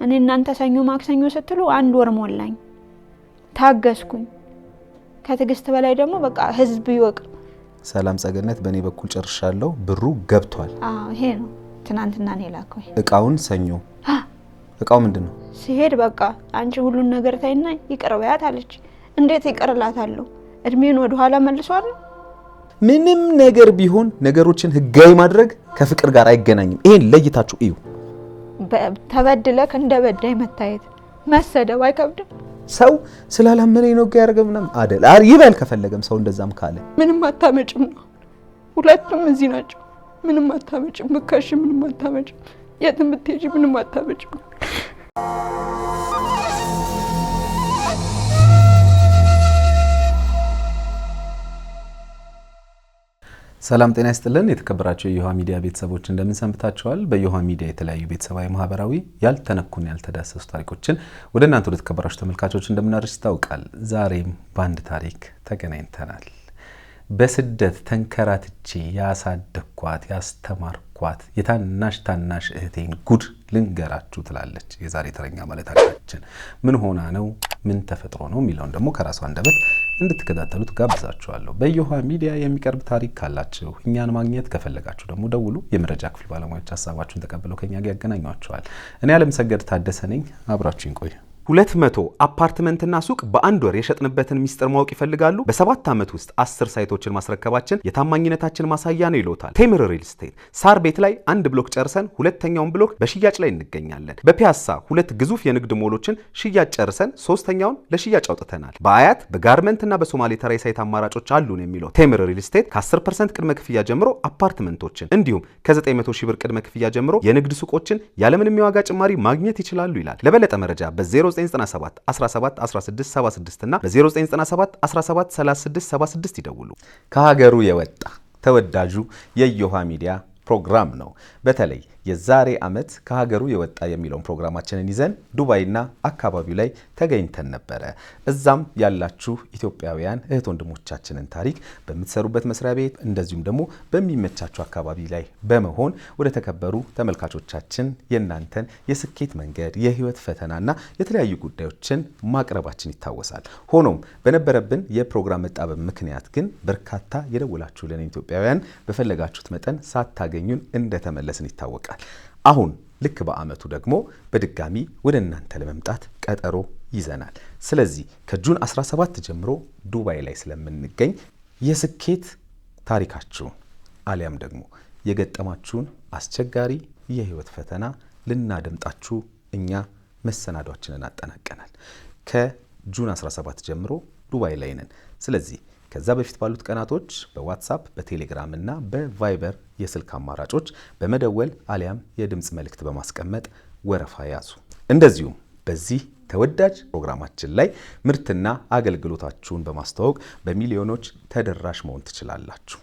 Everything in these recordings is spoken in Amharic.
እኔ እናንተ ሰኞ ማክሰኞ ስትሉ አንድ ወር ሞላኝ ታገስኩኝ ከትግስት በላይ ደግሞ በቃ ህዝብ ይወቅ ሰላም ጸገነት በኔ በኩል ጨርሻለሁ ብሩ ገብቷል ይሄ ነው ትናንትና ነው ላከው እቃውን ሰኞ እቃው ምንድነው ሲሄድ በቃ አንቺ ሁሉን ነገር ታይና ይቀርባያት አለች እንዴት ይቀርላታለሁ እድሜን ወደ ኋላ መልሷል ምንም ነገር ቢሆን ነገሮችን ህጋዊ ማድረግ ከፍቅር ጋር አይገናኝም ይሄን ለይታችሁ እዩ ተበድለክ እንደበዳይ መታየት መሰደብ አይከብድም ሰው ስላላመነኝ ነው ያርገምና አይደል ይበል ከፈለገም ሰው እንደዛም ካለ ምንም አታመጭም ነው ሁለቱም እዚህ ናቸው ምንም አታመጭም በካሽ ምንም አታመጭም የትም ብትሄጂ ምንም አታመጭም ሰላም ጤና ይስጥልን የተከበራችሁ የዮሃ ሚዲያ ቤተሰቦች እንደምን ሰንብታችኋል በዮሃ ሚዲያ የተለያዩ ቤተሰባዊ ማህበራዊ ያልተነኩን ያልተዳሰሱ ታሪኮችን ወደ እናንተ ወደ ተከበራችሁ ተመልካቾች እንደምናደርስ ይታወቃል ዛሬም ባንድ ታሪክ ተገናኝተናል በስደት ተንከራትቼ ያሳደኳት ያስተማርኳት የታናሽ እህቴን ጉድ ልንገራችሁ ትላለች የዛሬ ተረኛ ማለታችን ምን ሆና ነው ምን ተፈጥሮ ነው የሚለው ደግሞ ከራሷ አንደበት እንድትከታተሉት ጋብዛችኋለሁ በዮሃ ሚዲያ የሚቀርብ ታሪክ ካላችሁ እኛን ማግኘት ከፈለጋችሁ ደግሞ ደውሉ የመረጃ ክፍል ባለሙያዎች ሐሳባችሁን ተቀበለው ከኛ ጋር ያገናኟችኋል እኔ አለምሰገድ ታደሰ ነኝ አብራችሁን ቆዩ 200 አፓርትመንትና ሱቅ በአንድ ወር የሸጥንበትን ሚስጥር ማወቅ ይፈልጋሉ በ7 አመት ውስጥ 10 ሳይቶችን ማስረከባችን የታማኝነታችን ማሳያ ነው ይሎታል ቴምር ሪል ስቴት ሳር ቤት ላይ አንድ ብሎክ ጨርሰን ሁለተኛውን ብሎክ በሽያጭ ላይ እንገኛለን በፒያሳ ሁለት ግዙፍ የንግድ ሞሎችን ሽያጭ ጨርሰን ሶስተኛውን ለሽያጭ አውጥተናል በአያት በጋርመንትና በሶማሌ ተራይ ሳይት አማራጮች አሉን የሚለው ቴምር ሪል ስቴት ከ10% ቅድመ ክፍያ ጀምሮ አፓርትመንቶችን እንዲሁም ከ900 ሺህ ብር ቅድመ ክፍያ ጀምሮ የንግድ ሱቆችን ያለምንም የዋጋ ጭማሪ ማግኘት ይችላሉ ይላል ለበለጠ መረጃ በ0 997 17 16 76 እና በ0997 17 36 76 ይደውሉ ከሀገሩ የወጣ ተወዳጁ የዮሃ ሚዲያ ፕሮግራም ነው በተለይ የዛሬ አመት ከሀገሩ የወጣ የሚለው ፕሮግራማችንን ይዘን ዱባይና አካባቢው ላይ ተገኝተን ነበር እዛም ያላችሁ ኢትዮጵያውያን እህት ወንድሞቻችንን ታሪክ በመትሰሩበት መስሪያ ቤት እንደዚሁም ደግሞ በሚመቻችሁ አካባቢ ላይ በመሆን ወደ ተከበሩ ተመልካቾቻችን የናንተን የስኬት መንገድ የህይወት ፈተናና የተለያዩ ጉዳዮችን ማቅረባችን ይታወሳል ሆኖም በነበረብን የፕሮግራም መጣበብ ምክንያት ግን በርካታ የደወላችሁልን ኢትዮጵያውያን በፈለጋችሁት መጠን ሳታገኙን እንደተመለስን ይታወቃል አሁን ልክ በአመቱ ደግሞ በድጋሚ ወደ እናንተ ለመምጣት ቀጠሮ ይዘናል ስለዚህ ከጁን 17 ጀምሮ ዱባይ ላይ ስለምንገኝ የስኬት ታሪካችሁን አሊያም ደግሞ የገጠማችሁን አስቸጋሪ የህይወት ፈተና ልናደምጣችሁ እኛ መሰናዷችንን አጠናቀናል ከጁን 17 ጀምሮ ዱባይ ላይ ነን ስለዚህ ከዛ በፊት ባሉት ቀናቶች በዋትስአፕ በቴሌግራም እና በቫይበር የስልክ አማራጮች በመደወል አሊያም የድምጽ መልእክት በማስቀመጥ ወረፋ ያዙ እንደዚሁም በዚህ ተወዳጅ ፕሮግራማችን ላይ ምርትና አገልግሎታችሁን በማስተዋወቅ በሚሊዮኖች ተደራሽ መሆን ትችላላችሁ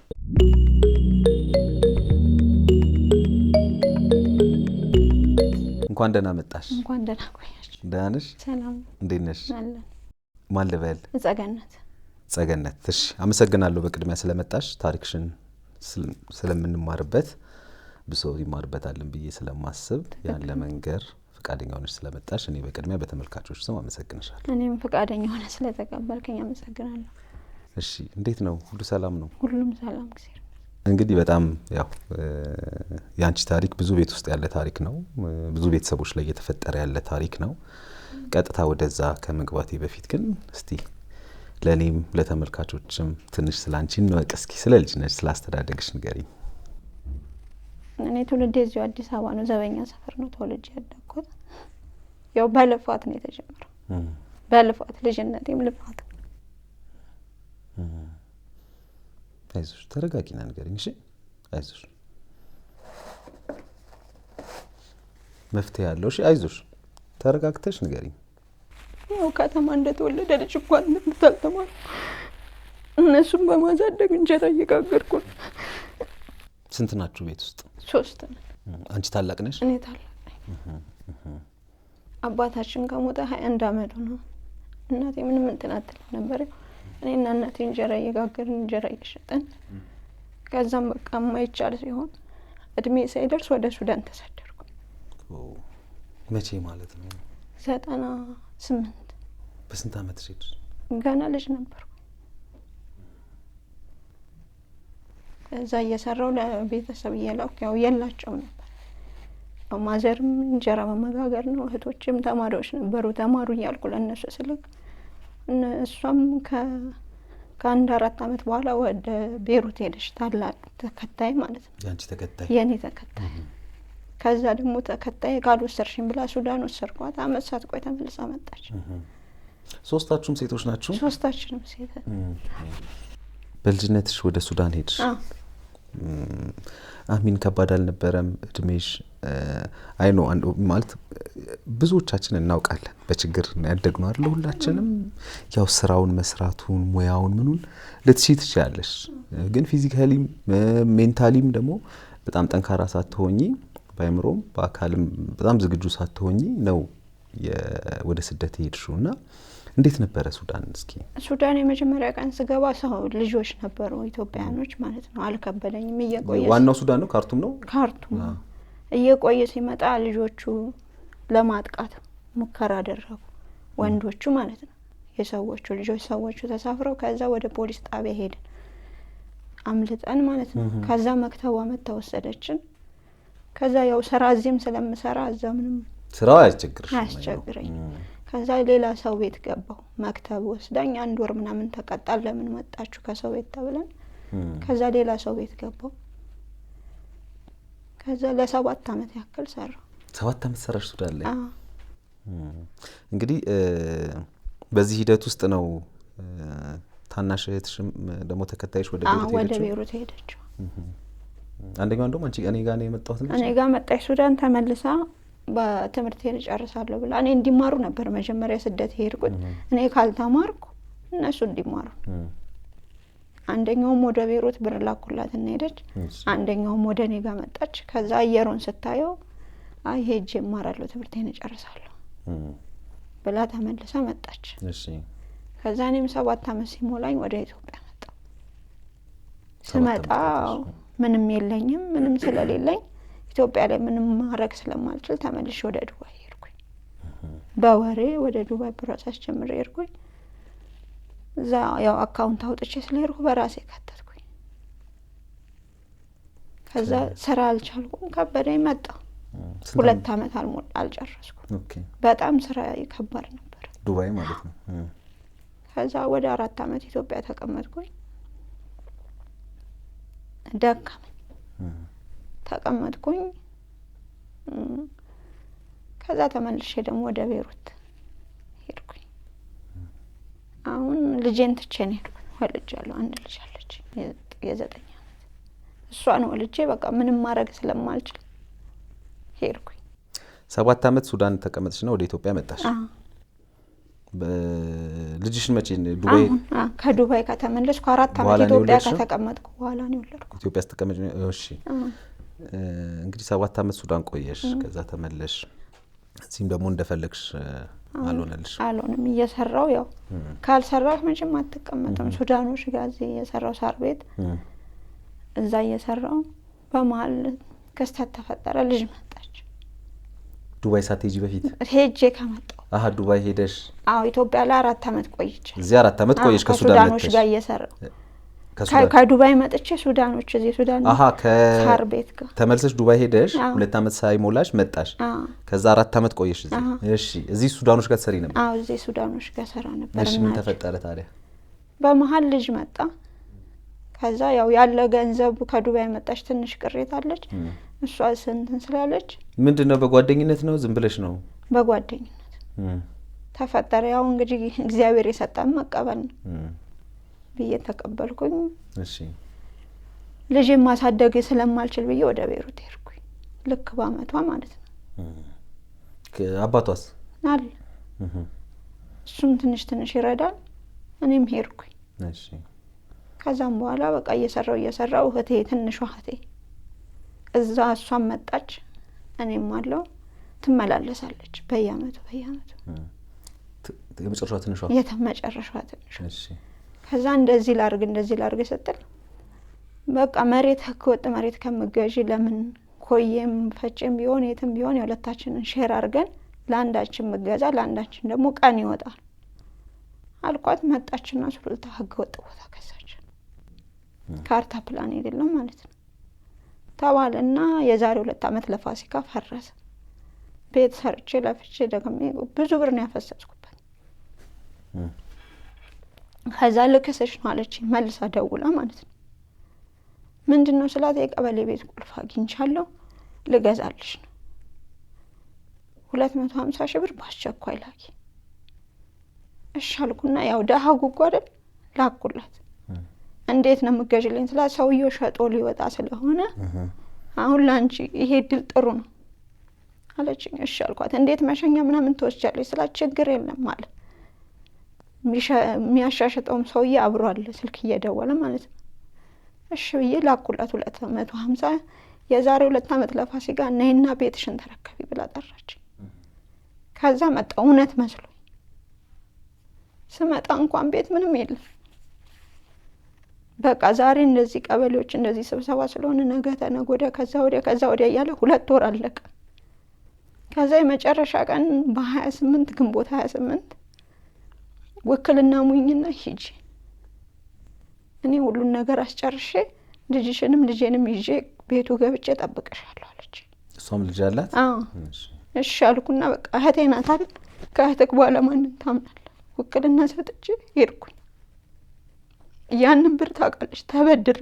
እንኳን ደህና መጣሽ እንኳን ደህና ቆያሽ ደህና ነሽ ሰላም እንዴት ነሽ አለን ማን ልበል ጸገነት እሺ አመሰግናለሁ በቅድሚያ ስለመጣሽ ታሪክሽን ስለምንማርበት ብሶ ይማርበታልን ብዬ ስለማስብ ያን ለመንገር ፍቃደኛ ሆነሽ ስለመጣሽ እኔ በቅድሚያ በተመልካቾች ስም አመሰግንሻለሁ እኔም ፍቃደኛ ሆነ ስለተቀበልከኝ አመሰግናለሁ እሺ እንዴት ነው ሁሉ ሰላም ነው ሁሉም ሰላም እግዚአብሔር እንግዲህ በጣም ያው ያንቺ ታሪክ ብዙ ቤት ውስጥ ያለ ታሪክ ነው ብዙ ቤተሰቦች ላይ የተፈጠረ ያለ ታሪክ ነው ቀጥታ ወደዛ ከመግባቴ በፊት ግን እስቲ ለኔም ለተመልካቾችም ትንሽ ስላንቺ ነው እስኪ ስለልጅነሽ ስላስተዳደግሽ ንገሪኝ እኔ ተወልጄ እዚሁ አዲስ አበባ ነው ዘበኛ ሰፈር ነው ተወልጄ ያደግኩት ያው በልፋት ነው የተጀመረው በልፋት ልጅነቴም ልፋት አይዞሽ ተረጋጊና ንገሪኝ እሺ አይዞሽ መፍትሄ ያለው እሺ አይዞሽ ተረጋግተሽ ንገሪኝ ያው ከተማ እንደተወለደ ልጅ እንኳን እንደምታልተማር እነሱም በማዛደግ እንጀራ እየጋገርኩ ስንት ናችሁ ቤት ውስጥ 3 አንቺ ታላቅ ነሽ እኔ ታላቅ ነኝ አባታችን ከሞተ 21 አመቱ ነው እናቴ ምንም እንትን አትልም ነበር እኔና እናቴ እንጀራ እየጋገርን እንጀራ እየሸጠን ከዛም በቃ ማይቻል ሲሆን እድሜ ሳይደርስ ወደ ሱዳን ተሰደድኩ መቼ ማለት ነው? 98 በስንት አመት ሄድሽ? ገና ልጅ ነበርኩ። እዛ እየሰራው ለቤተሰብ እየላኩ ያው የላቸውም ነበር። ማዘርም እንጀራ በመጋገር ነው፣ እህቶችም ተማሪዎች ነበሩ። ተማሩ እያልኩ ለእነሱ ስልክ እሷም ከአንድ 4 አመት በኋላ ወደ ቤሩት ሄደች። ታላቅ ተከታይ ማለት ነው። ያንቺ ተከታይ? የኔ ተከታይ። ከዛ ደግሞ ተከታይ ካልወሰድሽኝ ብላ ሱዳን ወሰድኳት። አመት ሳትቆይ ተመልሳ መጣች። ሶስታችሁም ሴቶች ናችሁ? ሶስታችንም ሴት። በልጅነትሽ ወደ ሱዳን ሄድሽ? አሚን ከባድ አልነበረም እድሜሽ? አይኖ ማለት ብዙዎቻችን እናውቃለን በችግር ያደግነው አይደል? ሁላችንም ያው ስራውን መስራቱን ሙያውን ምኑን ልትሺ ትችያለሽ፣ ግን ፊዚካሊም ሜንታሊም ደግሞ በጣም ጠንካራ ሳትሆኚ በአእምሮም በአካልም በጣም ዝግጁ ሳትሆኚ ነው ወደ ስደት ሄድሽውና እንዴት ነበረ ሱዳን? እስኪ ሱዳን የመጀመሪያ ቀን ስገባ ሰው ልጆች ነበሩ ኢትዮጵያኖች ማለት ነው። አልከበደኝም። እየቆየ ዋናው ሱዳን ነው? ካርቱም ነው? ካርቱም። እየቆየ ሲመጣ ልጆቹ ለማጥቃት ሙከራ አደረጉ፣ ወንዶቹ ማለት ነው። የሰዎቹ ልጆች ሰዎቹ ተሳፍረው ከዛ ወደ ፖሊስ ጣቢያ ሄድን አምልጠን ማለት ነው። ከዛ መክተቧ መታ ወሰደችን። ከዛ ያው ስራ እዚህም ስለምሰራ እዛ ምንም ስራው አያስቸግረኝ። ከዛ ሌላ ሰው ቤት ገባው። መክተብ ወስዳኝ 1 ወር ምናምን ተቀጣል። ለምን መጣችሁ ከሰው ቤት ተብለን። ከዛ ሌላ ሰው ቤት ገባው። ከዛ ለ7 አመት ያክል ሰራው። 7 አመት ሰራሽ ሱዳን ላይ? እንግዲህ በዚህ ሂደት ውስጥ ነው ታናሽ እህትሽም ደግሞ ተከታይሽ ወደ ቤሩት ሄደችው። አንደኛው እንደውም አንቺ እኔ ጋር ነው የመጣሁት ነው? እኔ ጋር መጣች ሱዳን ተመልሳ በትምህርት ጨርሳለሁ ብላ። እኔ እንዲማሩ ነበር መጀመሪያ ስደት ሄድኩት። እኔ ካልተማርኩ እነሱ እንዲማሩ። አንደኛውም ወደ ቤሩት ብር ላኩላት እና ሄደች። አንደኛውም ወደ እኔ ጋር መጣች። ከዛ አየሩን ስታየው አይ ሄጄ እማራለሁ ትምህርቴን ጨርሳለሁ ብላ ተመልሳ መጣች። እሺ። ከዛ እኔም 7 አመት ሲሞላኝ ወደ ኢትዮጵያ መጣሁ። ስመጣ ምንም የለኝም። ምንም ስለሌለኝ ኢትዮጵያ ላይ ምንም ማድረግ ስለማልችል ተመልሼ ወደ ዱባይ ሄድኩኝ። በወሬ ወደ ዱባይ ፕሮሰስ ጀምሬ ሄድኩኝ። እዛ ያው አካውንት አውጥቼ ስለሄድኩ በራሴ ከተትኩኝ። ከዛ ስራ አልቻልኩም፣ ከበደኝ፣ መጣሁ። 2 አመት አልጨረስኩም። በጣም ስራ ይከባድ ነበር ዱባይ ማለት ነው። ከዛ ወደ 4 አመት ኢትዮጵያ ተቀመጥኩኝ። ደከመኝ፣ ተቀመጥኩኝ። ከዛ ተመልሼ ደግሞ ወደ ቤሩት ሄድኩኝ። አሁን ልጄን ትቼ ነው ሄድኩኝ። ወልጃለሁ። 1 ልጅ አለች የ9 አመት። እሷን ወልጄ በቃ ምንም ማድረግ ስለማልችል ሄድኩኝ። 7 አመት ሱዳን ተቀመጥሽና ወደ ኢትዮጵያ መጣሽ? ልጅሽን መቼ ዱባይ? ከዱባይ ከተመለስኩ 4 አመት ኢትዮጵያ ከተቀመጥኩ በኋላ ነው የወለድኩት። ኢትዮጵያ ስትቀመጪ? እሺ። እንግዲህ 7 አመት ሱዳን ቆየሽ። ከዛ ተመለሽ። እዚህም ደግሞ እንደፈለግሽ አልሆነልሽ? አልሆነም። እየሰራው ያው ካልሰራህ መቼም አትቀመጥም። ሱዳኖች ጋር እዚህ እየሰራው ሳር ቤት እዛ እየሰራው በመሀል ክስተት ተፈጠረ። ልጅ መጣች። ዱባይ ሳትሄጂ በፊት? ሄጄ ከመጣሁ። ዱባይ ሄደሽ? አዎ ኢትዮጵያ ላይ 4 አመት ቆይቼ። እዚህ 4 አመት ቆየሽ ከሱዳኖች ጋር እየሰራው? ከዱባይ መጥቼ ሱዳኖች እዚህ ሱዳን ሳር ቤት ጋር ተመልሰሽ ዱባይ ሄደሽ 2 አመት ሳይሞላሽ መጣሽ። ከዛ 4 አመት ቆየሽ እዚህ? እሺ። እዚህ ሱዳኖች ጋር ትሰሪ ነበር? አዎ እዚህ ሱዳኖች ጋር ሰራ ነበር። እሺ። ምን ተፈጠረ ታዲያ? በመሀል ልጅ መጣ። ከዛ ያው ያለ ገንዘብ ከዱባይ መጣች። ትንሽ ቅሬታ አለች። እሷ ስንትን ስላለች ምንድነው? በጓደኝነት ነው ዝም ብለሽ ነው? በጓደኝነት ተፈጠረ። ያው እንግዲህ እግዚአብሔር የሰጠን መቀበል ነው ብዬ ተቀበልኩኝ። እሺ። ልጅ ማሳደግ ስለማልችል ብዬ ወደ ቤሩት ሄድኩኝ። ልክ በአመቷ ማለት ነው። አባቷስ አለ? እሱም ትንሽ ይረዳል። እኔም ሄድኩኝ። እሺ። ከዛም በኋላ በቃ እየሰራው እህቴ ትንሿ እህቴ እዛ እሷም መጣች። እኔም አለው ትመላለሳለች በየአመቱ የመጨረሻ ትንሿ። እሺ። ከዛ እንደዚህ ላርግ ስትል በቃ መሬት ህገወጥ መሬት ከምገዢ ለምን ኮየም ፈጭም ቢሆን የትም ቢሆን የሁለታችንን ሼር አድርገን ለአንዳችን መገዛ ለአንዳችን ደግሞ ቀን ይወጣል አልኳት። መጣችና ሱሉልታ ህገ ወጥ ቦታ ገዛች። ካርታ ፕላን የሌለው ማለት ነው ተባለና የዛሬ 2 አመት ለፋሲካ ፈረሰ። ቤት ሰርቼ ለፍቼ ደግሜ ብዙ ብር ነው ያፈሰስኩበት። ከዛ ልክስሽ ነው አለች መልሳ ደውላ ማለት ነው። ምንድነው ስላት የቀበሌ ቤት ቁልፍ አግኝቻለሁ ልገዛልሽ ነው 250 ሺህ ብር በአስቸኳይ ላኪ። እሺ አልኩና ያው ደሃ ጉጓደ ላኩላት። እንዴት ነው የምገዥልኝ ስላት ሰውየው ሸጦ ሊወጣ ስለሆነ አሁን ላንቺ ይሄ ድል ጥሩ ነው አለችኝ። እሺ አልኳት። እንዴት መሸኛ ምናምን ትወስጃለሽ ስላት ችግር የለም ማለት የሚያሻሽጠውም ሰውዬ አብሮ አለ ስልክ እየደወለ ማለት ነው። እሺ ብዬ ላኩላት 250 የዛሬ 2 አመት ለፋሲካ ነይና ቤትሽን ተረከቢ ብላ ጠራች። ከዛ መጣ እውነት መስሎ ስመጣ እንኳን ቤት ምንም የለም። በቃ ዛሬ እንደዚህ ቀበሌዎች እንደዚህ ስብሰባ ስለሆነ ነገ ተነገ ወዲያ ከዛ ወዲያ እያለ 2 ወር አለቀ። ከዛ የመጨረሻ ቀን በ28 ግንቦት 28 ውክልና ሙኝና ሂጂ እኔ ሁሉን ነገር አስጨርሼ ልጅሽንም ልጄንም ይዤ ቤቱ ገብቼ ጠብቀሻለሁ አለች። እሷም ልጅ አላት? አዎ። እሺ አልኩና በቃ እህቴ ናት አይደል ከእህትክ በኋላ ማንን ታምናለህ? ውክልና ሰጥቼ ሄድኩኝ። ያንን ብር ታውቃለች ተበድሬ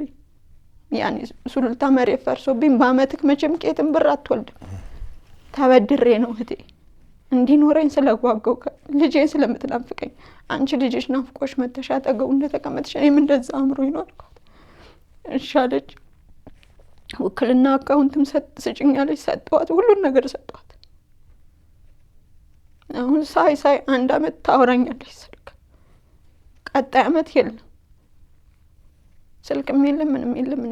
ያኔ ሱሉልታ መሬት ፈርሶብኝ በአመትክ መቼም ቄትም ብር አትወልድም ተበድሬ ነው እህቴ እንዲኖረኝ ስለጓጓው ልጄን ስለምትናፍቀኝ አንቺ ልጅሽ ናፍቆሽ መተሻ አጠገቡ እንደተቀመጥሽ እኔም እንደዛ አምሮኝ ነው አልኳት። እሺ አለች። ውክልና አካውንትም ስጭኛለች ሰጠዋት ሁሉን ነገር ሰጠዋት። አሁን ሳይ 1 አመት ታወራኛለች ስልክ ቀጣይ አመት የለም ስልክም የለም ምንም የለም።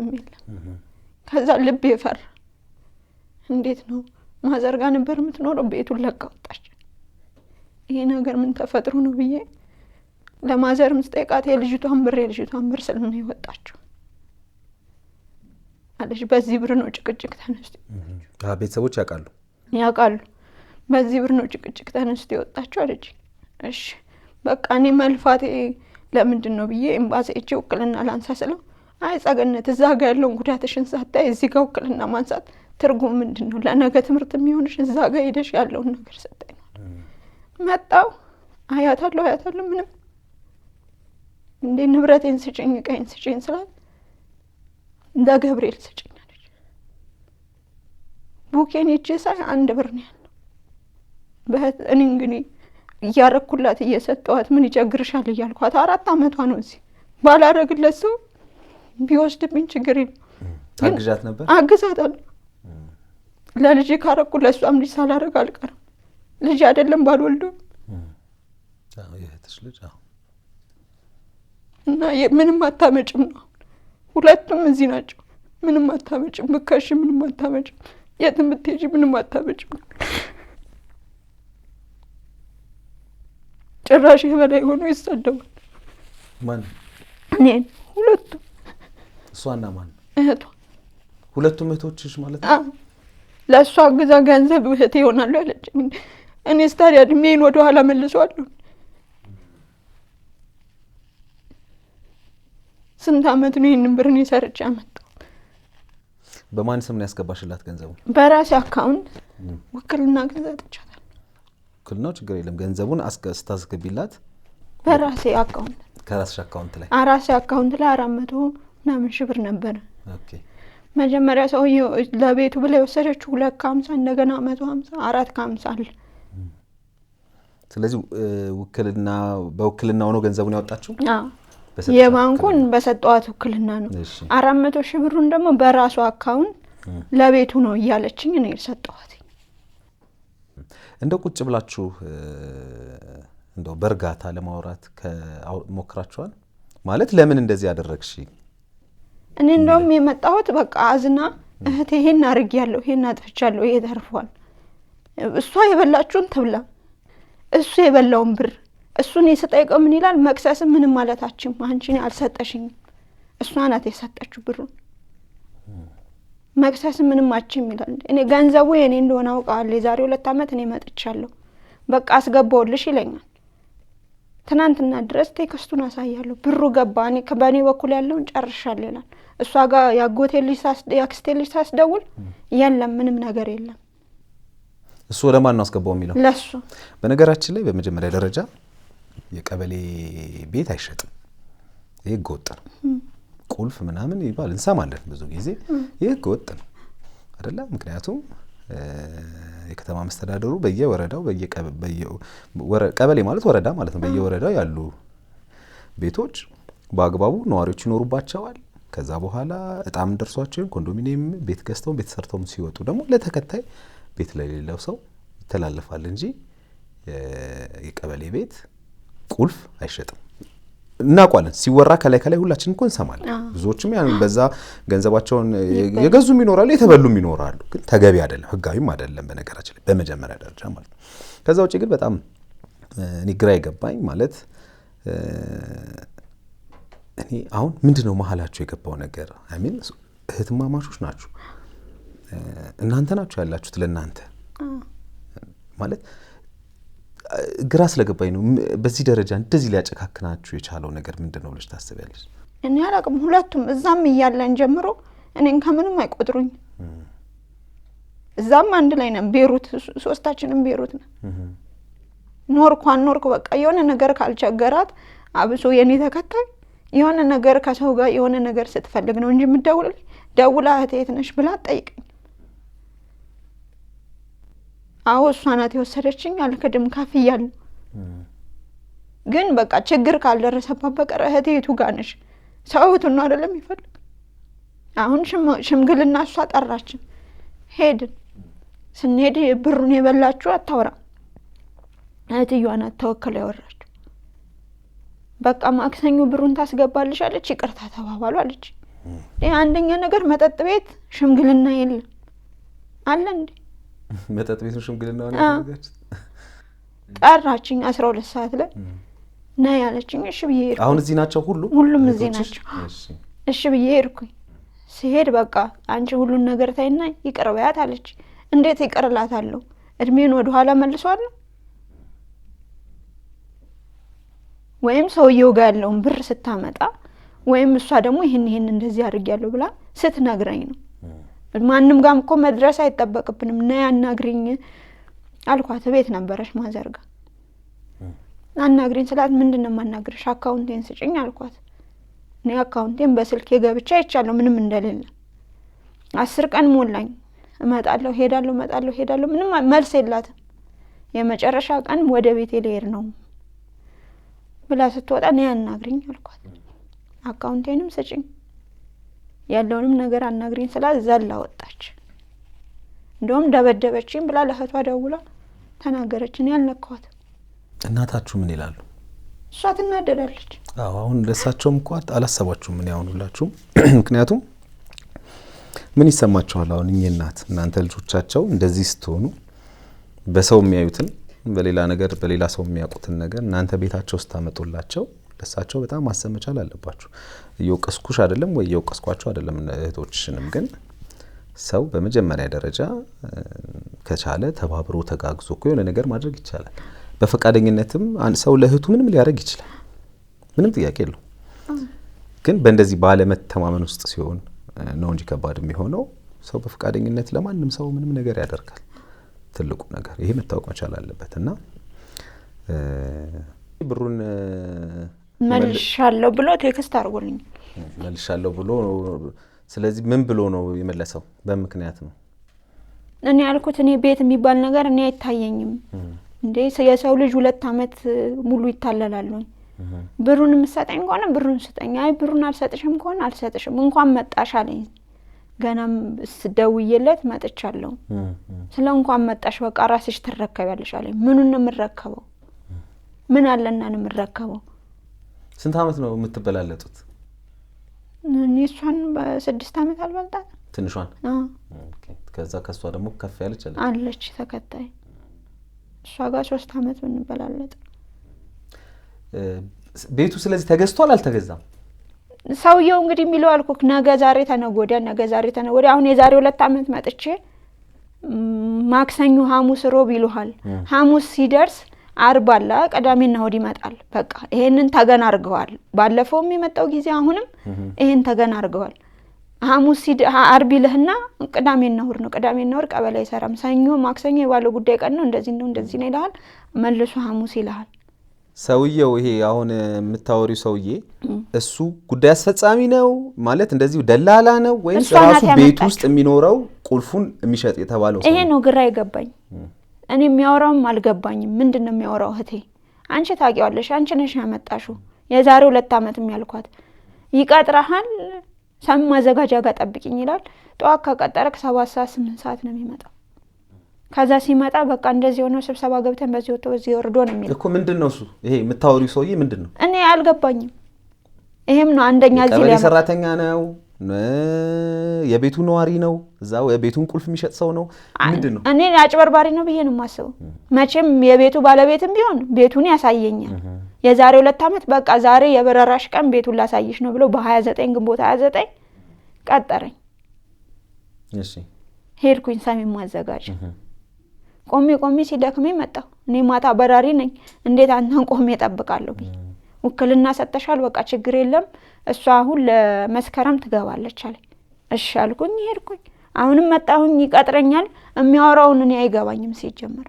ከዛ ልቤ ፈራ። እንዴት ነው ማዘርጋ ነበር የምትኖረው ቤቱን ለቃ ወጣች። ይሄ ነገር ምን ተፈጥሮ ነው ብዬ ለማዘርም ስጠይቃት የልጅቷን ብር ስለሆነ ይወጣቸው አለች። በዚህ ብር ነው ጭቅጭቅ ተነስቶ ቤተሰቦች ያውቃሉ በዚህ ብር ነው ጭቅጭቅ ተነስቶ ይወጣቸው አለች። እሺ በቃ እኔ መልፋቴ ለምንድን ነው ብዬ ኤምባሲ እጪ ውክልና ላንሳ ስለው አይ ጸገነት እዛ ጋር ያለውን ጉዳትሽን ሳታይ እዚህ ጋር ውክልና ማንሳት ትርጉም ምንድነው ለነገ ትምህርት የሚሆንሽ እዛ ጋር ሄደሽ ያለውን ነገር ሰጠኝ። መጣው አያታለሁ ምንም እንደ ንብረቴን ስጭኝ ቀይን ስጭኝ ስላት እንደ ገብርኤል ስጭኝ አለች። ቡኬን እጄ ሳይ 1 ብር ነው ያለው። እኔ እንግዲህ እያረኩላት እየሰጠዋት ምን ይቸግርሻል እያልኳት 4 አመቷ ነው እዚህ ባላረግለት ሰው ቢወስድብኝ ችግር የለም። ታግዣት ነበር? አግዛታለሁ። ለልጄ ካረኩ ለሷም ልጅ ሳላረግ አልቀርም። ልጅ አይደለም ባልወልደው የእህትሽ ልጅ እና ምንም አታመጭም ነው። ሁለቱም እዚህ ናቸው። ምንም አታመጭም ብከሽ ምንም አታመጭም የትም ብትሄጂ ምንም አታመጭም። ጭራሽ በላይ ሆኖ ይሰደባል። ማን? እኔ ሁለቱም። እሷና ማን? እህቷ። ሁለቱም እህቶችሽ ማለት ነው? ለሷ ግዛ ገንዘብ እህቴ ይሆናሉ አለች። እኔ ስታዲያ እድሜን ወደ ኋላ መልሰዋለሁ። ስንት አመት ነው ይሄንን ብር እኔ ሰርቼ አመጣው። በማን ስም ነው ያስገባሽላት ገንዘቡ? በራሴ አካውንት ውክልና ገንዘብ ተቻለ። ውክልናው ችግር የለም ገንዘቡን ስታስገቢላት በራሴ አካውንት ከራስሽ አካውንት ላይ አራሴ አካውንት ላይ 400 ምናምን ሺህ ብር ነበር። ኦኬ መጀመሪያ ሰውዬው ለቤቱ ብለ ወሰደችው 250 እንደገና 150 450 አለ። ስለዚህ በውክልናው ነው ገንዘቡን ያወጣችው? አዎ የባንኩን በሰጠዋት ውክልና ነው። 400 ሺህ ብሩን ደግሞ በራሷ አካውንት ለቤቱ ነው እያለችኝ ነው የሰጠዋት። እንደው ቁጭ ብላችሁ እንደው በርጋታ ለማውራት ሞክራችኋል? ማለት ለምን እንደዚህ ያደረግሽ? እኔ እንደውም የመጣሁት በቃ አዝና እህቴ ይሄን አርጊያለሁ ይሄን አጥፍቻለሁ ይሄ ተርፏል እሷ የበላችሁን ትብላ እሱ የበላውን ብር እሱን የሰጠይቀው ምን ይላል መክሰስ ምንም ማለታችን አንቺ አልሰጠሽኝ እሷ ናት የሰጠችው ብሩን መክሰስ ምንም አችም ይላል። እኔ ገንዘቡ የኔ እንደሆነ አውቃለሁ። የዛሬ 2 አመት እኔ መጥቻለሁ በቃ አስገባውልሽ ይለኛል። ትናንትና ድረስ ቴክስቱን አሳያለሁ። ብሩ ገባ፣ እኔ በእኔ በኩል ያለውን ጨርሻለሁ ይላል። እሷ ጋር ያጎቴ ልጅ ያክስቴ ልጅ ሳስደውል የለም ምንም ነገር የለም። እሱ ወደ ማን ነው አስገባው የሚለው? ለሱ። በነገራችን ላይ በመጀመሪያ ደረጃ የቀበሌ ቤት አይሸጥም። ይሄ ህገወጥ ነው። ቁልፍ ምናምን ይባል እንሰማለን ብዙ ጊዜ። ይሄ ህገወጥ ነው አይደለ? ምክንያቱም የከተማ መስተዳደሩ በየወረዳው ቀበሌ ማለት ወረዳ ማለት ነው። በየወረዳው ያሉ ቤቶች በአግባቡ ነዋሪዎች ይኖሩባቸዋል። ከዛ በኋላ እጣም ደርሷቸው ኮንዶሚኒየም ቤት ገዝተው ቤት ሰርተው ሲወጡ ደግሞ ለተከታይ ቤት ለሌለው ሰው ይተላለፋል እንጂ የቀበሌ ቤት ቁልፍ አይሸጥም። እናውቃለን። ሲወራ ከላይ ሁላችን እኮ እንሰማለን። ብዙዎችም ያን በዛ ገንዘባቸውን የገዙም ይኖራሉ፣ የተበሉም ይኖራሉ። ግን ተገቢ አይደለም፣ ህጋዊም አይደለም በነገራችን ላይ በመጀመሪያ ደረጃ ማለት ነው። ከዛ ውጪ ግን በጣም እኔ ግራ ይገባኝ ማለት እኔ አሁን ምንድነው መሀላችሁ የገባው ነገር? አሚን እህትማማቾች ናችሁ፣ እናንተ ናችሁ ያላችሁት ለእናንተ ማለት ግራ ስለገባኝ ነው። በዚህ ደረጃ እንደዚህ ሊያጨካክናችሁ የቻለው ነገር ምንድነው ብለሽ ታስቢያለሽ? እኔ አላቅም። ሁለቱም እዛም እያለን ጀምሮ እኔን ከምንም አይቆጥሩኝ። እዛም አንድ ላይ ነን፣ ቤሩት ሶስታችንም ቤሩት ነን። ኖርኩ በቃ የሆነ ነገር ካልቸገራት አብሶ የኔ ተከታይ የሆነ ነገር ከሰው ጋር የሆነ ነገር ስትፈልግ ነው እንጂ የምትደውልልኝ ደውላ እህቴ የት ነሽ ብላ ጠይቀኝ። አዎ እሷ ናት የወሰደችኝ አልክድም፣ ካፍያለሁ። ግን በቃ ችግር ካልደረሰባት በቀር እህቴ የቱ ጋር ነሽ? ሰው እህቱን ነው አይደለም ይፈልግ። አሁን ሽምግልና እሷ ጠራችን፣ ሄድን። ስንሄድ ብሩን የበላችሁ አታወራ፣ እህትየዋ ናት ተወክላ ያወራችው። በቃ ማክሰኞ ብሩን ታስገባልሽ አለች፣ ይቅርታ ተባባሉ አለች። አንደኛ ነገር መጠጥ ቤት ሽምግልና የለም አለ እንዴ? መጠጥ ቤቱ ሽምግልና ነው ያደረገች። ጠራችኝ 12 ሰዓት ላይ ና ያለችኝ። እሺ ብዬ ሄድኩ። አሁን እዚህ ናቸው ሁሉም እዚህ ናቸው። እሺ ብዬ ሄድኩኝ። ሲሄድ በቃ አንቺ ሁሉን ነገር ታይና ይቅር በያት አለች። እንዴት ይቅርላታለሁ? እድሜን ወደ ኋላ መልሷለሁ? ወይም ሰውየው ጋር ያለውን ብር ስታመጣ ወይም እሷ ደግሞ ይሄን እንደዚህ አድርጊያለሁ ብላ ስትነግረኝ ነው። ማንንም ጋም እኮ መድረስ አይተበቅብንም። ና ያናግሪኝ አልኳት። ቤት ነበረሽ ማዘርጋ አናግሪኝ ስላት ምንድነው ማናግርሽ? አካውንቴን ስጪኝ አልኳት። እኔ አካውንቴን በስልክ የገብቻ አይቻለሁ ምንም እንደሌለ። 10 ቀን ሞላኝ። እመጣለሁ ሄዳለሁ ምንም መልስ የላትም። የመጨረሻ ቀን ወደ ቤቴ ልሄድ ነው ብላ ስትወጣ ነው ያናግሪኝ አልኳት። አካውንቴንም ስጪኝ ያለውንም ነገር አናግሪኝ ስላት ዘላ ወጣች። እንደውም ደበደበችኝ ብላ ለእህቷ ደውላ ተናገረች። እኔ አልነካኋት። እናታችሁ ምን ይላሉ? እሷ ትናደዳለች። አሁን ለሳቸውም እኮ አላሰባችሁም? ምን ያሁን ሁላችሁም ምክንያቱም ምን ይሰማችኋል? አሁን እኚህ እናት እናንተ ልጆቻቸው እንደዚህ ስትሆኑ በሰው የሚያዩትን በሌላ ነገር በሌላ ሰው የሚያውቁትን ነገር እናንተ ቤታቸው ስታመጡላቸው ለሳቸው በጣም ማሰብ መቻል አለባችሁ። እየወቀስኩሽ አይደለም ወይ እየወቀስኳቸው አይደለም እህቶችሽንም፣ ግን ሰው በመጀመሪያ ደረጃ ከቻለ ተባብሮ ተጋግዞ እኮ የሆነ ነገር ማድረግ ይቻላል። በፈቃደኝነትም ሰው ለእህቱ ምንም ሊያደርግ ይችላል፣ ምንም ጥያቄ የለው። ግን በእንደዚህ ባለመተማመን ውስጥ ሲሆን ነው እንጂ ከባድ የሚሆነው። ሰው በፈቃደኝነት ለማንም ሰው ምንም ነገር ያደርጋል። ትልቁ ነገር ይሄ መታወቅ መቻል አለበት። እና ብሩን መልሻለሁ ብሎ ቴክስት አድርጎልኝ መልሻለሁ ብሎ። ስለዚህ ምን ብሎ ነው የመለሰው? በምክንያት ነው እኔ ያልኩት። እኔ ቤት የሚባል ነገር እኔ አይታየኝም እንዴ። የሰው ልጅ 2 አመት ሙሉ ይታለላል። ብሩን የምትሰጠኝ ከሆነ ብሩን ስጠኝ፣ አይ ብሩን አልሰጥሽም ከሆነ አልሰጥሽም። እንኳን መጣሽ አለኝ። ገናም ስደውዬለት መጥቻለሁ። ስለ እንኳን መጣሽ በቃ ራስሽ ትረከቢያለሽ አለኝ። ምኑን ነው የምረከበው? ምን አለና ነው የምረከበው? ስንት አመት ነው የምትበላለጡት? እኔ እሷን በ6 አመት አልበልጣት ትንሿን። ኦኬ። ከዛ ከሷ ደግሞ ከፍ ያለች አለች ተከታይ። እሷ ጋር 3 አመት ብንበላለጥ። ቤቱ ስለዚህ ተገዝቷል አልተገዛም? ሰውየው እንግዲህ የሚለው አልኩክ ነገ ዛሬ ተነጎዳ። አሁን የዛሬ 2 አመት መጥቼ ማክሰኞ ሐሙስ ሮብ ይሉሃል ሐሙስ ሲደርስ አርብ አለ ቅዳሜና እሁድ ይመጣል በቃ ይሄንን ተገና አርገዋል ባለፈውም የመጣው ጊዜ አሁንም ይሄን ተገና አርገዋል ሐሙስ አርብ ይልህና ቅዳሜና እሁድ ነው ቅዳሜና እሁድ ቀበሌ አይሰራም ሰኞ ማክሰኞ የባለው ጉዳይ ቀን ነው እንደዚህ ነው ይላል መልሶ ሐሙስ ይልሃል ሰውየው ይሄ አሁን የምታወሪው ሰውዬ እሱ ጉዳይ አስፈጻሚ ነው ማለት እንደዚህ ደላላ ነው ወይስ ራሱ ቤት ውስጥ የሚኖረው ቁልፉን የሚሸጥ የተባለው ሰው? ይሄ ነው ግራ ይገባኝ እኔ የሚያወራውም አልገባኝም ምንድነው የሚያወራው እህቴ አንቺ ታውቂዋለሽ አንቺ ነሽ ያመጣሽው የዛሬ 2 ዓመት የሚያልኳት ይቀጥራሃል ሰም ማዘጋጃ ጋር ጠብቂኝ ይላል ጧት ከቀጠረክ 7 ሰዓት 8 ሰዓት ነው የሚመጣው ከዛ ሲመጣ በቃ እንደዚህ ሆኖ ስብሰባ ገብተን በዚህ ወጥቶ በዚህ ወርዶ ነው የሚለው እኮ ምንድነው እሱ ይሄ የምታወሪው ሰውዬ ምንድነው እኔ አልገባኝም ይሄም ነው አንደኛ እዚህ ላይ ሰራተኛ ነው የቤቱ ነዋሪ ነው እዛው የቤቱን ቁልፍ የሚሸጥ ሰው ነው ምንድነው እኔ አጭበርባሪ ነው ብዬ ነው የማስበው መቼም የቤቱ ባለቤትም ቢሆን ቤቱን ያሳየኛል የዛሬ 2 ዓመት በቃ ዛሬ የበረራሽ ቀን ቤቱን ላሳይሽ ነው ብሎ በ29 ግንቦት 29 ቀጠረኝ እሺ ሄድኩኝ ሳሚም ማዘጋጅ ቆሜ ሲደክመኝ መጣሁ እኔ ማታ በራሪ ነኝ እንዴት አንተን ቆሜ እጠብቃለሁ ውክልና ሰጠሻል በቃ ችግር የለም እሷ አሁን ለመስከረም ትገባለች አለ እሺ አልኩኝ ሄድኩኝ አሁንም መጣሁኝ ይቀጥረኛል የሚያወራውን እኔ አይገባኝም ሲጀመር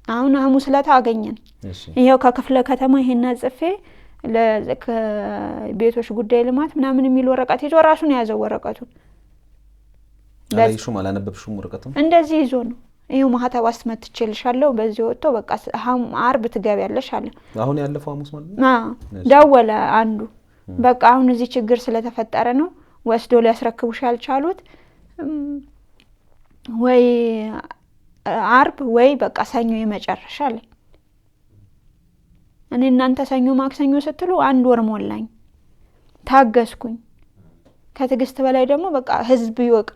አሁን ሐሙስ ዕለት አገኘን ይሄው ከክፍለ ከተማ ይሄን አጽፌ ለቤቶች ጉዳይ ልማት ምናምን የሚል ወረቀት ይዞ ራሱን ያዘው ወረቀቱን ለይሹም አላነበብሽም ወረቀቱን እንደዚህ ይዞ ነው ይሄው ማህተብ አስመትቼልሻለሁ በዚህ ወጥቶ በቃ አርብ ትገቢያለሽ አለ አሁን ያለፈው ሐሙስ ማለት ነው ደወለ አንዱ በቃ አሁን እዚህ ችግር ስለተፈጠረ ነው ወስዶ ሊያስረክቡሽ ያልቻሉት ወይ አርብ ወይ በቃ ሰኞ የመጨረሻ አለ እኔ እናንተ ሰኞ ማክሰኞ ስትሉ አንድ ወር ሞላኝ ታገስኩኝ ከትግስት በላይ ደግሞ በቃ ህዝብ ይወቅ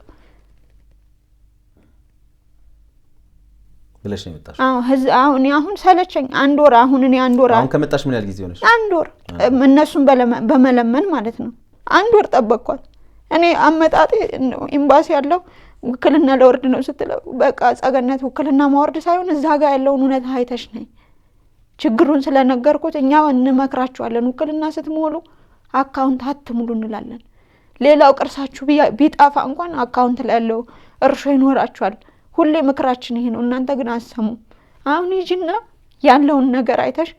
ብለሽ ነው የመጣሽ አሁን ሰለቸኝ አንድ ወር አሁን ከመጣሽ ምን ያህል ጊዜ ሆነሽ አንድ ወር እነሱን በመለመን ማለት ነው አንድ ወር ጠበቅኳት እኔ አመጣጤ ኤምባሲ ያለው ውክልና ለወርድ ነው ስትለው በቃ ጸገነት ውክልና ማወርድ ሳይሆን እዛ ጋር ያለውን እውነት አይተሽ ነኝ ችግሩን ስለነገርኩት እኛው እንመክራችኋለን ውክልና ስትሞሉ አካውንት አትሙሉ እንላለን ሌላው ቅርሳችሁ ቢጣፋ እንኳን አካውንት ላይ ያለው እርሾ ይኖራችኋል ሁሌ ምክራችን ይሄ ነው እናንተ ግን አሰሙ አሁን ይጅና ያለውን ነገር አይተሽ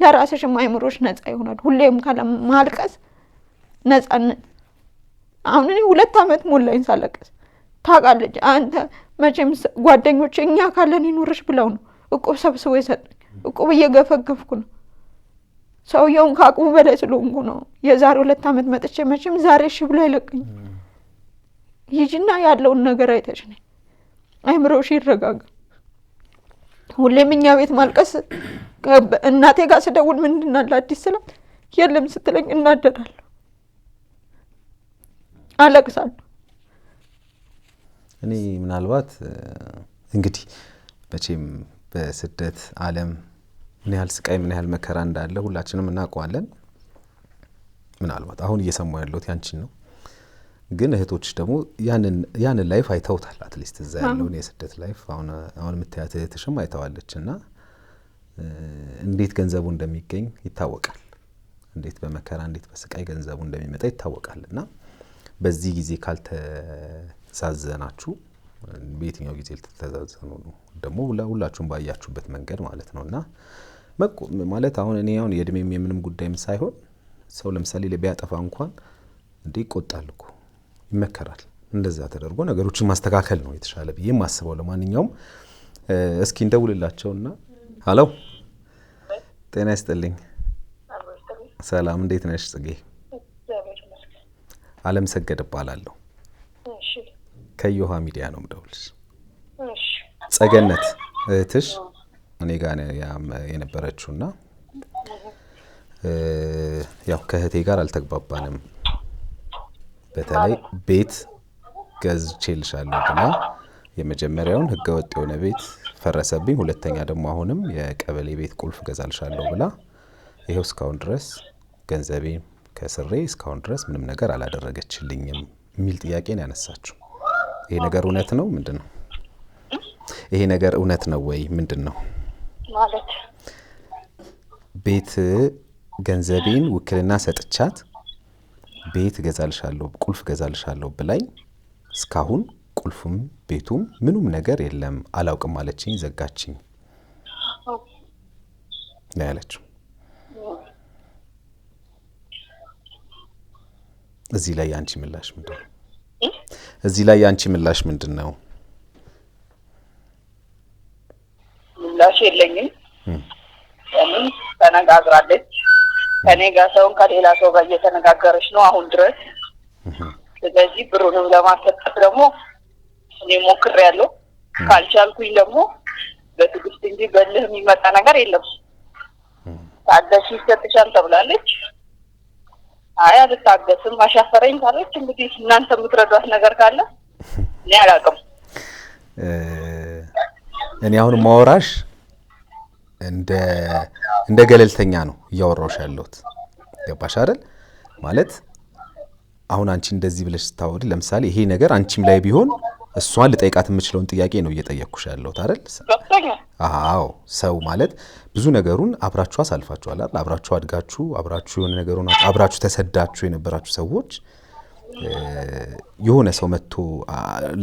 ለራስሽ ማይምሮሽ ነፃ ይሆናል ሁሌም ካለ ማልቀስ ነፃነት አሁን እኔ 2 ዓመት ሞላኝ ሳለቀስ ታውቃለች አንተ መቼም ጓደኞቼ እኛ ካለን ይኖርሽ ብለው ነው እቆብ ሰብስቦ ይሰጠኝ እቆብ እየገፈገፍኩ ነው ሰውየውን ካቁ በላይ ስለሆንኩ ነው የዛሬ 2 ዓመት መጥቼ መቼም ዛሬ እሺ ብሎ አይለቀኝ ይጅና ያለውን ነገር አይተሽ ነኝ አይምሮሽ ይረጋጋ ሁሌም እኛ ቤት ማልቀስ እናቴ ጋር ስደውል ምንድነው አዲስ ስለ የለም ስትለኝ እናደዳለሁ አለቅሳለሁ እኔ ምናልባት እንግዲህ መቼም በስደት ዓለም ምን ያህል ስቃይ ምን ያህል መከራ እንዳለ ሁላችንም እናውቀዋለን ምናልባት አሁን እየሰማው ያለሁት ያንቺን ነው ግን እህቶች ደግሞ ያንን ላይፍ አይተውታል አትሊስት እዛ ያለውን የስደት ላይፍ አሁን ምትያት እህትሽም አይተዋለችና እንዴት ገንዘቡ እንደሚገኝ ይታወቃል እንዴት በመከራ እንዴት በስቃይ ገንዘቡ እንደሚመጣ ይታወቃልና በዚህ ጊዜ ካልተሳዘናችሁ በየትኛው ጊዜ ልትተዛዘኑ ነው ደግሞ ሁላችሁም ባያችሁበት መንገድ ማለት ነውና ማለት አሁን እኔ አሁን የእድሜም የምንም ጉዳይም ሳይሆን ሰው ለምሳሌ ለቢያጠፋ እንኳን ይቆጣል እኮ ይመከራል እንደዛ ተደርጎ ነገሮችን ማስተካከል ነው የተሻለ ብዬ ማስበው ለማንኛውም እስኪ እንደውልላቸውና ሃሎ ጤና ይስጥልኝ ሰላም እንዴት ነሽ ጽጌ ዓለም ሰገድ እባላለሁ እሺ ከዮሃ ሚዲያ ነው የምደውልሽ እሺ ጸገነት እህትሽ እኔ ጋር የነበረችውና ያው ከእህቴ ጋር አልተግባባንም በተለይ ቤት ገዝቼልሻለሁ ብላ የመጀመሪያውን ህገወጥ የሆነ ቤት ፈረሰብኝ ሁለተኛ ደግሞ አሁንም የቀበሌ ቤት ቁልፍ ገዛልሻለሁ ብላ ይሄው እስካሁን ድረስ ገንዘቤ ከስሬ እስካሁን ድረስ ምንም ነገር አላደረገችልኝም የሚል ጥያቄ ነው ያነሳችው ይሄ ነገር እውነት ነው ምንድነው? ይሄ ነገር እውነት ነው ወይ ምንድነው? ማለት ቤት ገንዘቤን ውክልና ሰጥቻት ቤት ገዛልሻለሁ ቁልፍ ገዛልሻለሁ ብላኝ እስካሁን ቁልፉም ቤቱም ምኑም ነገር የለም አላውቅም አለችኝ ዘጋችኝ ነው ያለችው። እዚህ ላይ ያንቺ ምላሽ ምንድነው? እዚህ ላይ ያንቺ ምላሽ ምንድነው? ምላሽ የለኝም። ለምን ተነጋግራለች ከኔ ጋር ሰውን ከሌላ ሰው ጋር እየተነጋገረች ነው አሁን ድረስ። ስለዚህ ብሩንም ለማሰጠት ደግሞ እኔ ሞክሬያለሁ። ካልቻልኩኝ ደግሞ በትዕግስት እንጂ በልህ የሚመጣ ነገር የለም። ታደሽ ይሰጥሻል ተብላለች። አይ አልታገስም አሻፈረኝ ካለች እንግዲህ እናንተ የምትረዷት ነገር ካለ እኔ አላውቅም። እኔ አሁን ማወራሽ እንደ ገለልተኛ ነው እያወራሽ ያለሁት። ገባሽ አይደል? ማለት አሁን አንቺ እንደዚህ ብለሽ ታወሪ ለምሳሌ ይሄ ነገር አንቺም ላይ ቢሆን እሷን ልጠይቃት የምችለውን ጥያቄ ነው እየጠየቅኩሽ ያለሁት አይደል? አዎ ሰው ማለት ብዙ ነገሩን አብራችሁ አሳልፋችኋል አይደል? አብራችሁ አድጋችሁ አብራችሁ የሆነ ነገሩን አብራችሁ ተሰዳችሁ የነበራችሁ ሰዎች የሆነ ሰው መጥቶ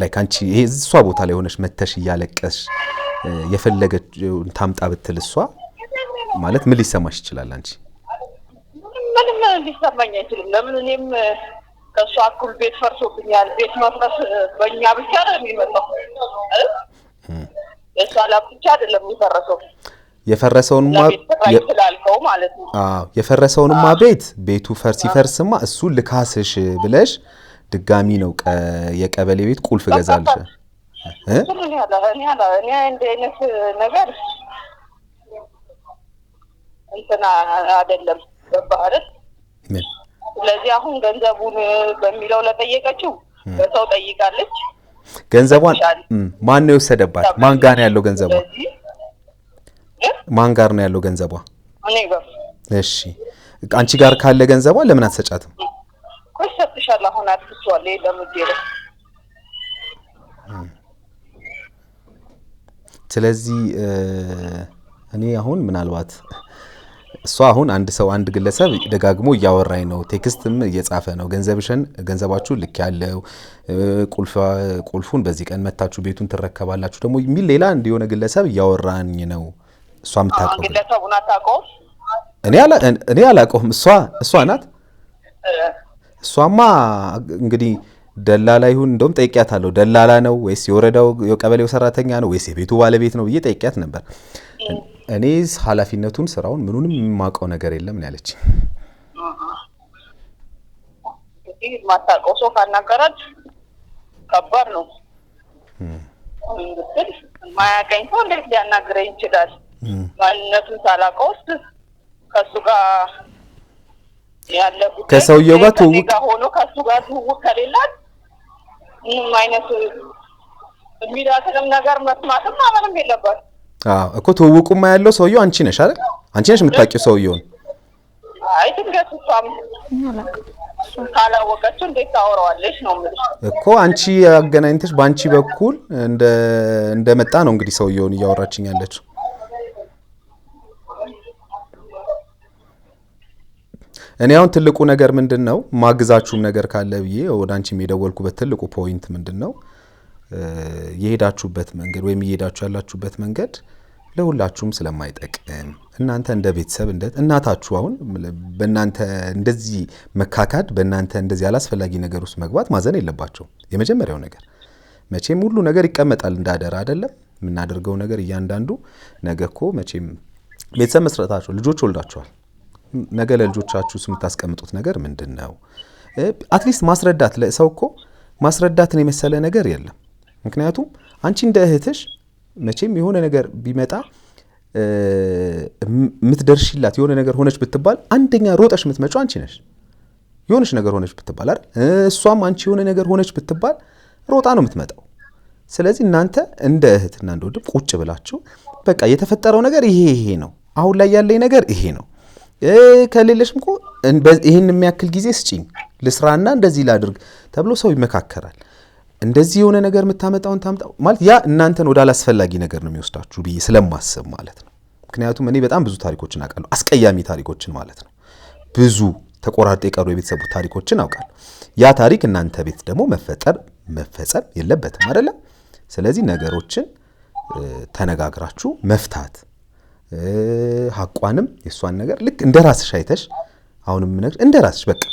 ላይክ አንቺ ይሄ እሷ ቦታ ላይ ሆነሽ መተሽ እያለቀሽ የፈለገችውን ታምጣ ብትል እሷ ማለት ምን ሊሰማሽ ይችላል? አንቺ ምንም ሊሰማኝ አይችልም። ለምን እኔም ከሷ እኩል ቤት ፈርሶብኛል። ቤት መፍረስ በእኛ ብቻ ነው የሚመጣው። እሷ ብቻ አይደለም የሚፈረሰው። የፈረሰውንማ ይላልከው ማለት ነው። የፈረሰውንማ ቤቱ ሲፈርስማ እሱ ልካስሽ ብለሽ ድጋሚ ነው የቀበሌ ቤት ቁልፍ ገዛልሽ። እኔ እንደ አይነት ነገር እንትና አይደለም በባህረት ምን ስለዚህ አሁን ገንዘቡን በሚለው ለጠየቀችው በሰው ጠይቃለች። ገንዘቧን ማን ነው የወሰደባት? ማን ጋር ነው ያለው ገንዘቧ? ማን ጋር ነው ያለው ገንዘቧ? እኔ ጋር። እሺ አንቺ ጋር ካለ ገንዘቧ ለምን አትሰጫትም? ኮሰጥሻል አሁን አትስዋለ ለምትሄደ። ስለዚህ እኔ አሁን ምናልባት እሷ አሁን አንድ ግለሰብ ደጋግሞ እያወራኝ ነው፣ ቴክስትም እየጻፈ ነው፣ ገንዘባችሁ ልክ ያለው ቁልፉን በዚህ ቀን መታችሁ ቤቱን ትረከባላችሁ ደግሞ የሚል ሌላ እንዲሆነ ግለሰብ እያወራኝ ነው። እሷ የምታውቀው ግለሰቡን አታውቀውም? እኔ አላውቀውም። እሷ ናት። እሷማ እንግዲህ ደላላ ይሁን እንደውም ጠይቂያታለሁ። ደላላ ነው ወይስ የወረዳው የቀበሌው ሰራተኛ ነው ወይስ የቤቱ ባለቤት ነው ብዬ ጠይቂያት ነበር። እኔ ኃላፊነቱን ስራውን ምኑንም የማውቀው ነገር የለም ነው ያለች። እንግዲህ ማታውቀው ሰው ካናገራት ከባድ ነው። እንግዲህ ማያውቀኝ ሰው እንዴት ሊያናግረኝ ይችላል? ማንነቱን ሳላውቀውስ ከሱ ጋር ያለበት ከሰውየው ጋር ትውውቅ ሆኖ ከሱ ጋር ትውውቅ ከሌላት ምንም አይነት የሚላትንም ነገር መስማትም ማመንም የለባት። እኮ ትውውቁማ ያለው ሰውየው አንቺ ነሽ አይደል? አንቺ ነሽ የምታውቂው ሰውየውን። አይ ድንገት እሷም ካላወቀችው እንዴት ታወራዋለች ነው የምልሽ እኮ። አንቺ አገናኝተሽ በአንቺ በኩል እንደመጣ ነው እንግዲህ ሰውየውን እያወራችኝ ያለችው። እኔ አሁን ትልቁ ነገር ምንድነው ማግዛችሁም ነገር ካለ ብዬ ወደ አንቺም የደወልኩበት ትልቁ ፖይንት ምንድነው የሄዳችሁበት መንገድ ወይም እየሄዳችሁ ያላችሁበት መንገድ ለሁላችሁም ስለማይጠቅም እናንተ እንደ ቤተሰብ እንደ እናታችሁ አሁን በእናንተ እንደዚህ መካካድ በእናንተ እንደዚህ አላስፈላጊ ነገር ውስጥ መግባት ማዘን የለባቸው። የመጀመሪያው ነገር መቼም ሁሉ ነገር ይቀመጣል እንዳደረ አይደለም የምናደርገው ነገር እያንዳንዱ ነገ እኮ መቼም ቤተሰብ መስረታችሁ ልጆች ወልዳችኋል። ነገ ለልጆቻችሁ የምታስቀምጡት ነገር ምንድነው? አትሊስት ማስረዳት ለሰው እኮ ማስረዳትን የመሰለ ነገር የለም። ምክንያቱም አንቺ እንደ እህትሽ መቼም የሆነ ነገር ቢመጣ የምትደርሽላት የሆነ ነገር ሆነች ብትባል አንደኛ ሮጠሽ የምትመጪው አንቺ ነሽ። የሆነች ነገር ሆነች ብትባል አይደል? እሷም አንቺ የሆነ ነገር ሆነች ብትባል ሮጣ ነው የምትመጣው። ስለዚህ እናንተ እንደ እህትና እንደ ወንድም ቁጭ ብላችሁ በቃ የተፈጠረው ነገር ይሄ ነው፣ አሁን ላይ ያለኝ ነገር ይሄ ነው፣ ከሌለሽም እኮ ይሄን የሚያክል ጊዜ ስጪኝ ልስራና እንደዚህ ላድርግ ተብሎ ሰው ይመካከራል። እንደዚህ የሆነ ነገር የምታመጣውን ታምጣው ማለት ያ እናንተን ወደ አላስፈላጊ ነገር ነው የሚወስዳችሁ ብዬ ስለማስብ ማለት ነው። ምክንያቱም እኔ በጣም ብዙ ታሪኮችን አውቃለሁ፣ አስቀያሚ ታሪኮችን ማለት ነው። ብዙ ተቆራርጠ የቀሩ የቤተሰቡ ታሪኮችን አውቃለሁ። ያ ታሪክ እናንተ ቤት ደግሞ መፈጸም የለበትም አይደለም። ስለዚህ ነገሮችን ተነጋግራችሁ መፍታት ሐቋንም የሷን ነገር ልክ እንደ ራስሽ አይተሽ አሁንም ነገር እንደ ራስሽ በቃ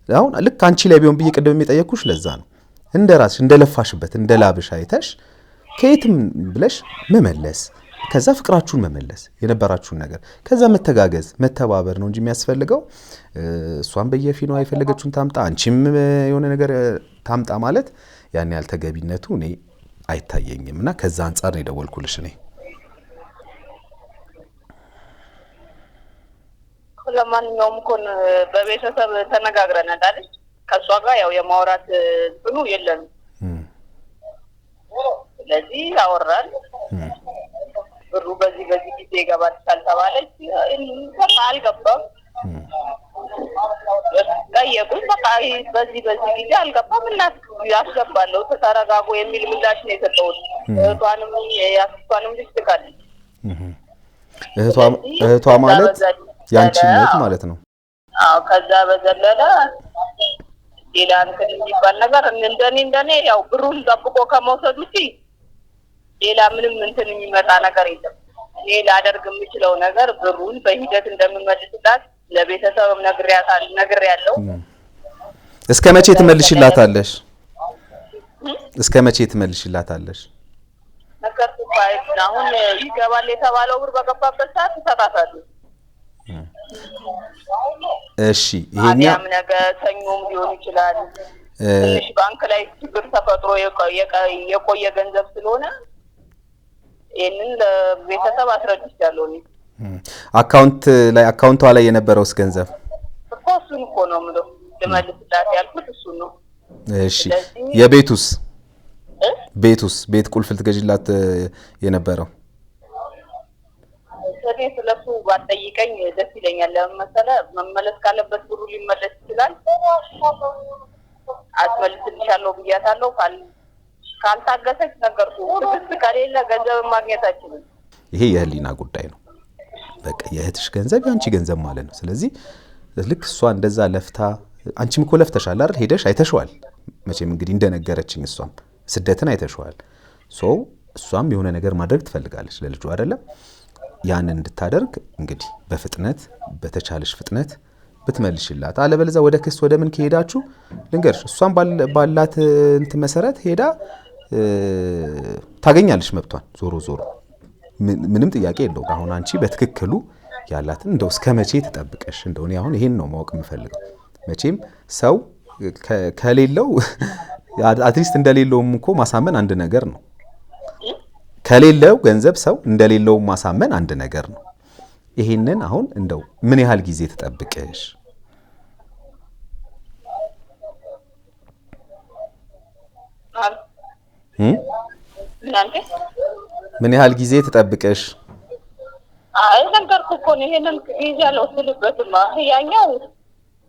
አሁን ልክ አንቺ ላይ ቢሆን ብዬ ቅድም የጠየቅኩሽ ለዛ ነው። እንደ ራስሽ እንደለፋሽበት እንደ ላብሽ አይተሽ ከየትም ብለሽ መመለስ፣ ከዛ ፍቅራችሁን መመለስ የነበራችሁን ነገር፣ ከዛ መተጋገዝ መተባበር ነው እንጂ የሚያስፈልገው እሷን በየፊኗ የፈለገችውን ታምጣ አንቺም የሆነ ነገር ታምጣ ማለት ያን ያህል ተገቢነቱ እኔ አይታየኝም። እና ከዛ አንጻር ነው የደወልኩልሽ እኔ። ለማንኛውም እኮ በቤተሰብ ተነጋግረናል አይደል? ከሷ ጋር ያው የማውራት እንትኑ የለንም። ስለዚህ አወራን። ብሩ በዚህ ጊዜ ይገባል ካልተባለች አልገባም። ጠየቁኝ። በቃ በዚህ ጊዜ አልገባም እና ያስገባለሁ ተረጋጉ የሚል ምላሽ ነው የሰጠሁት። እህቷንም የአክስቷንም ልጅ ትካለች። እህቷ ማለት ያንቺ እህት ማለት ነው። አዎ ከዛ በዘለለ ሌላ እንትን የሚባል ነገር እንደኔ ያው ብሩን ጠብቆ ከመውሰድ ውጪ ሌላ ምንም እንትን የሚመጣ ነገር የለም። እኔ ላደርግ የምችለው ነገር ብሩን በሂደት እንደምመልስላት ለቤተሰብም ነግሬያለሁ። እስከ መቼ ትመልሽላታለሽ? ነገር አሁን ይገባል የተባለው ብር በገባበት ሰዓት እሰጣታለሁ። እሺ ይሄኛው ነገ ሰኞም ሊሆን ይችላል። ትንሽ ባንክ ላይ ችግር ተፈጥሮ የቆየ ገንዘብ ስለሆነ ይሄንን ለቤተሰብ አስረድቻለሁ። አካውንቷ ላይ የነበረውስ ገንዘብ እሱን እኮ ነው የምለው ልመልስላት ያልኩት እሱን ነው። እሺ ቤት ቁልፍ ልትገዢላት የነበረው እኔ ስለሱ ባትጠይቀኝ ደስ ይለኛል። ለምን መሰለህ? መመለስ ካለበት ብሩ ሊመለስ ይችላል። አስመልስልሻለሁ ብያታለሁ። ካልታገሰች ነገርኩህ። ትዕግስት ከሌለ ገንዘብ ማግኘት አትችልም። ይሄ የህሊና ጉዳይ ነው። በቃ የእህትሽ ገንዘብ ያንቺ ገንዘብ ማለት ነው። ስለዚህ ልክ እሷ እንደዛ ለፍታ አንቺም እኮ ለፍተሻል አይደል? ሄደሽ አይተሽዋል መቼም እንግዲህ እንደነገረችኝ እሷም ስደትን አይተሽዋል። እሷም የሆነ ነገር ማድረግ ትፈልጋለች ለልጇ አይደለም? ያንን እንድታደርግ እንግዲህ በፍጥነት በተቻለሽ ፍጥነት ብትመልሽላት፣ አለበለዚያ ወደ ክስ ወደ ምን ከሄዳችሁ ልንገርሽ፣ እሷም ባላት እንትን መሰረት ሄዳ ታገኛለች መብቷን። ዞሮ ምንም ጥያቄ የለው። አሁን አንቺ በትክክሉ ያላትን እንደው እስከ መቼ ትጠብቀሽ? እንደው እኔ አሁን ይሄን ነው ማወቅ የምፈልገው። መቼም ሰው ከሌለው አትሊስት እንደሌለውም እኮ ማሳመን አንድ ነገር ነው። ከሌለው ገንዘብ ሰው እንደሌለው ማሳመን አንድ ነገር ነው። ይሄንን አሁን እንደው ምን ያህል ጊዜ ትጠብቀሽ? ምን ያህል ጊዜ ትጠብቀሽ? አይ ነገርኩህ እኮ ነው። ይሄንን ይዣለሁ ስልበትማ ያኛው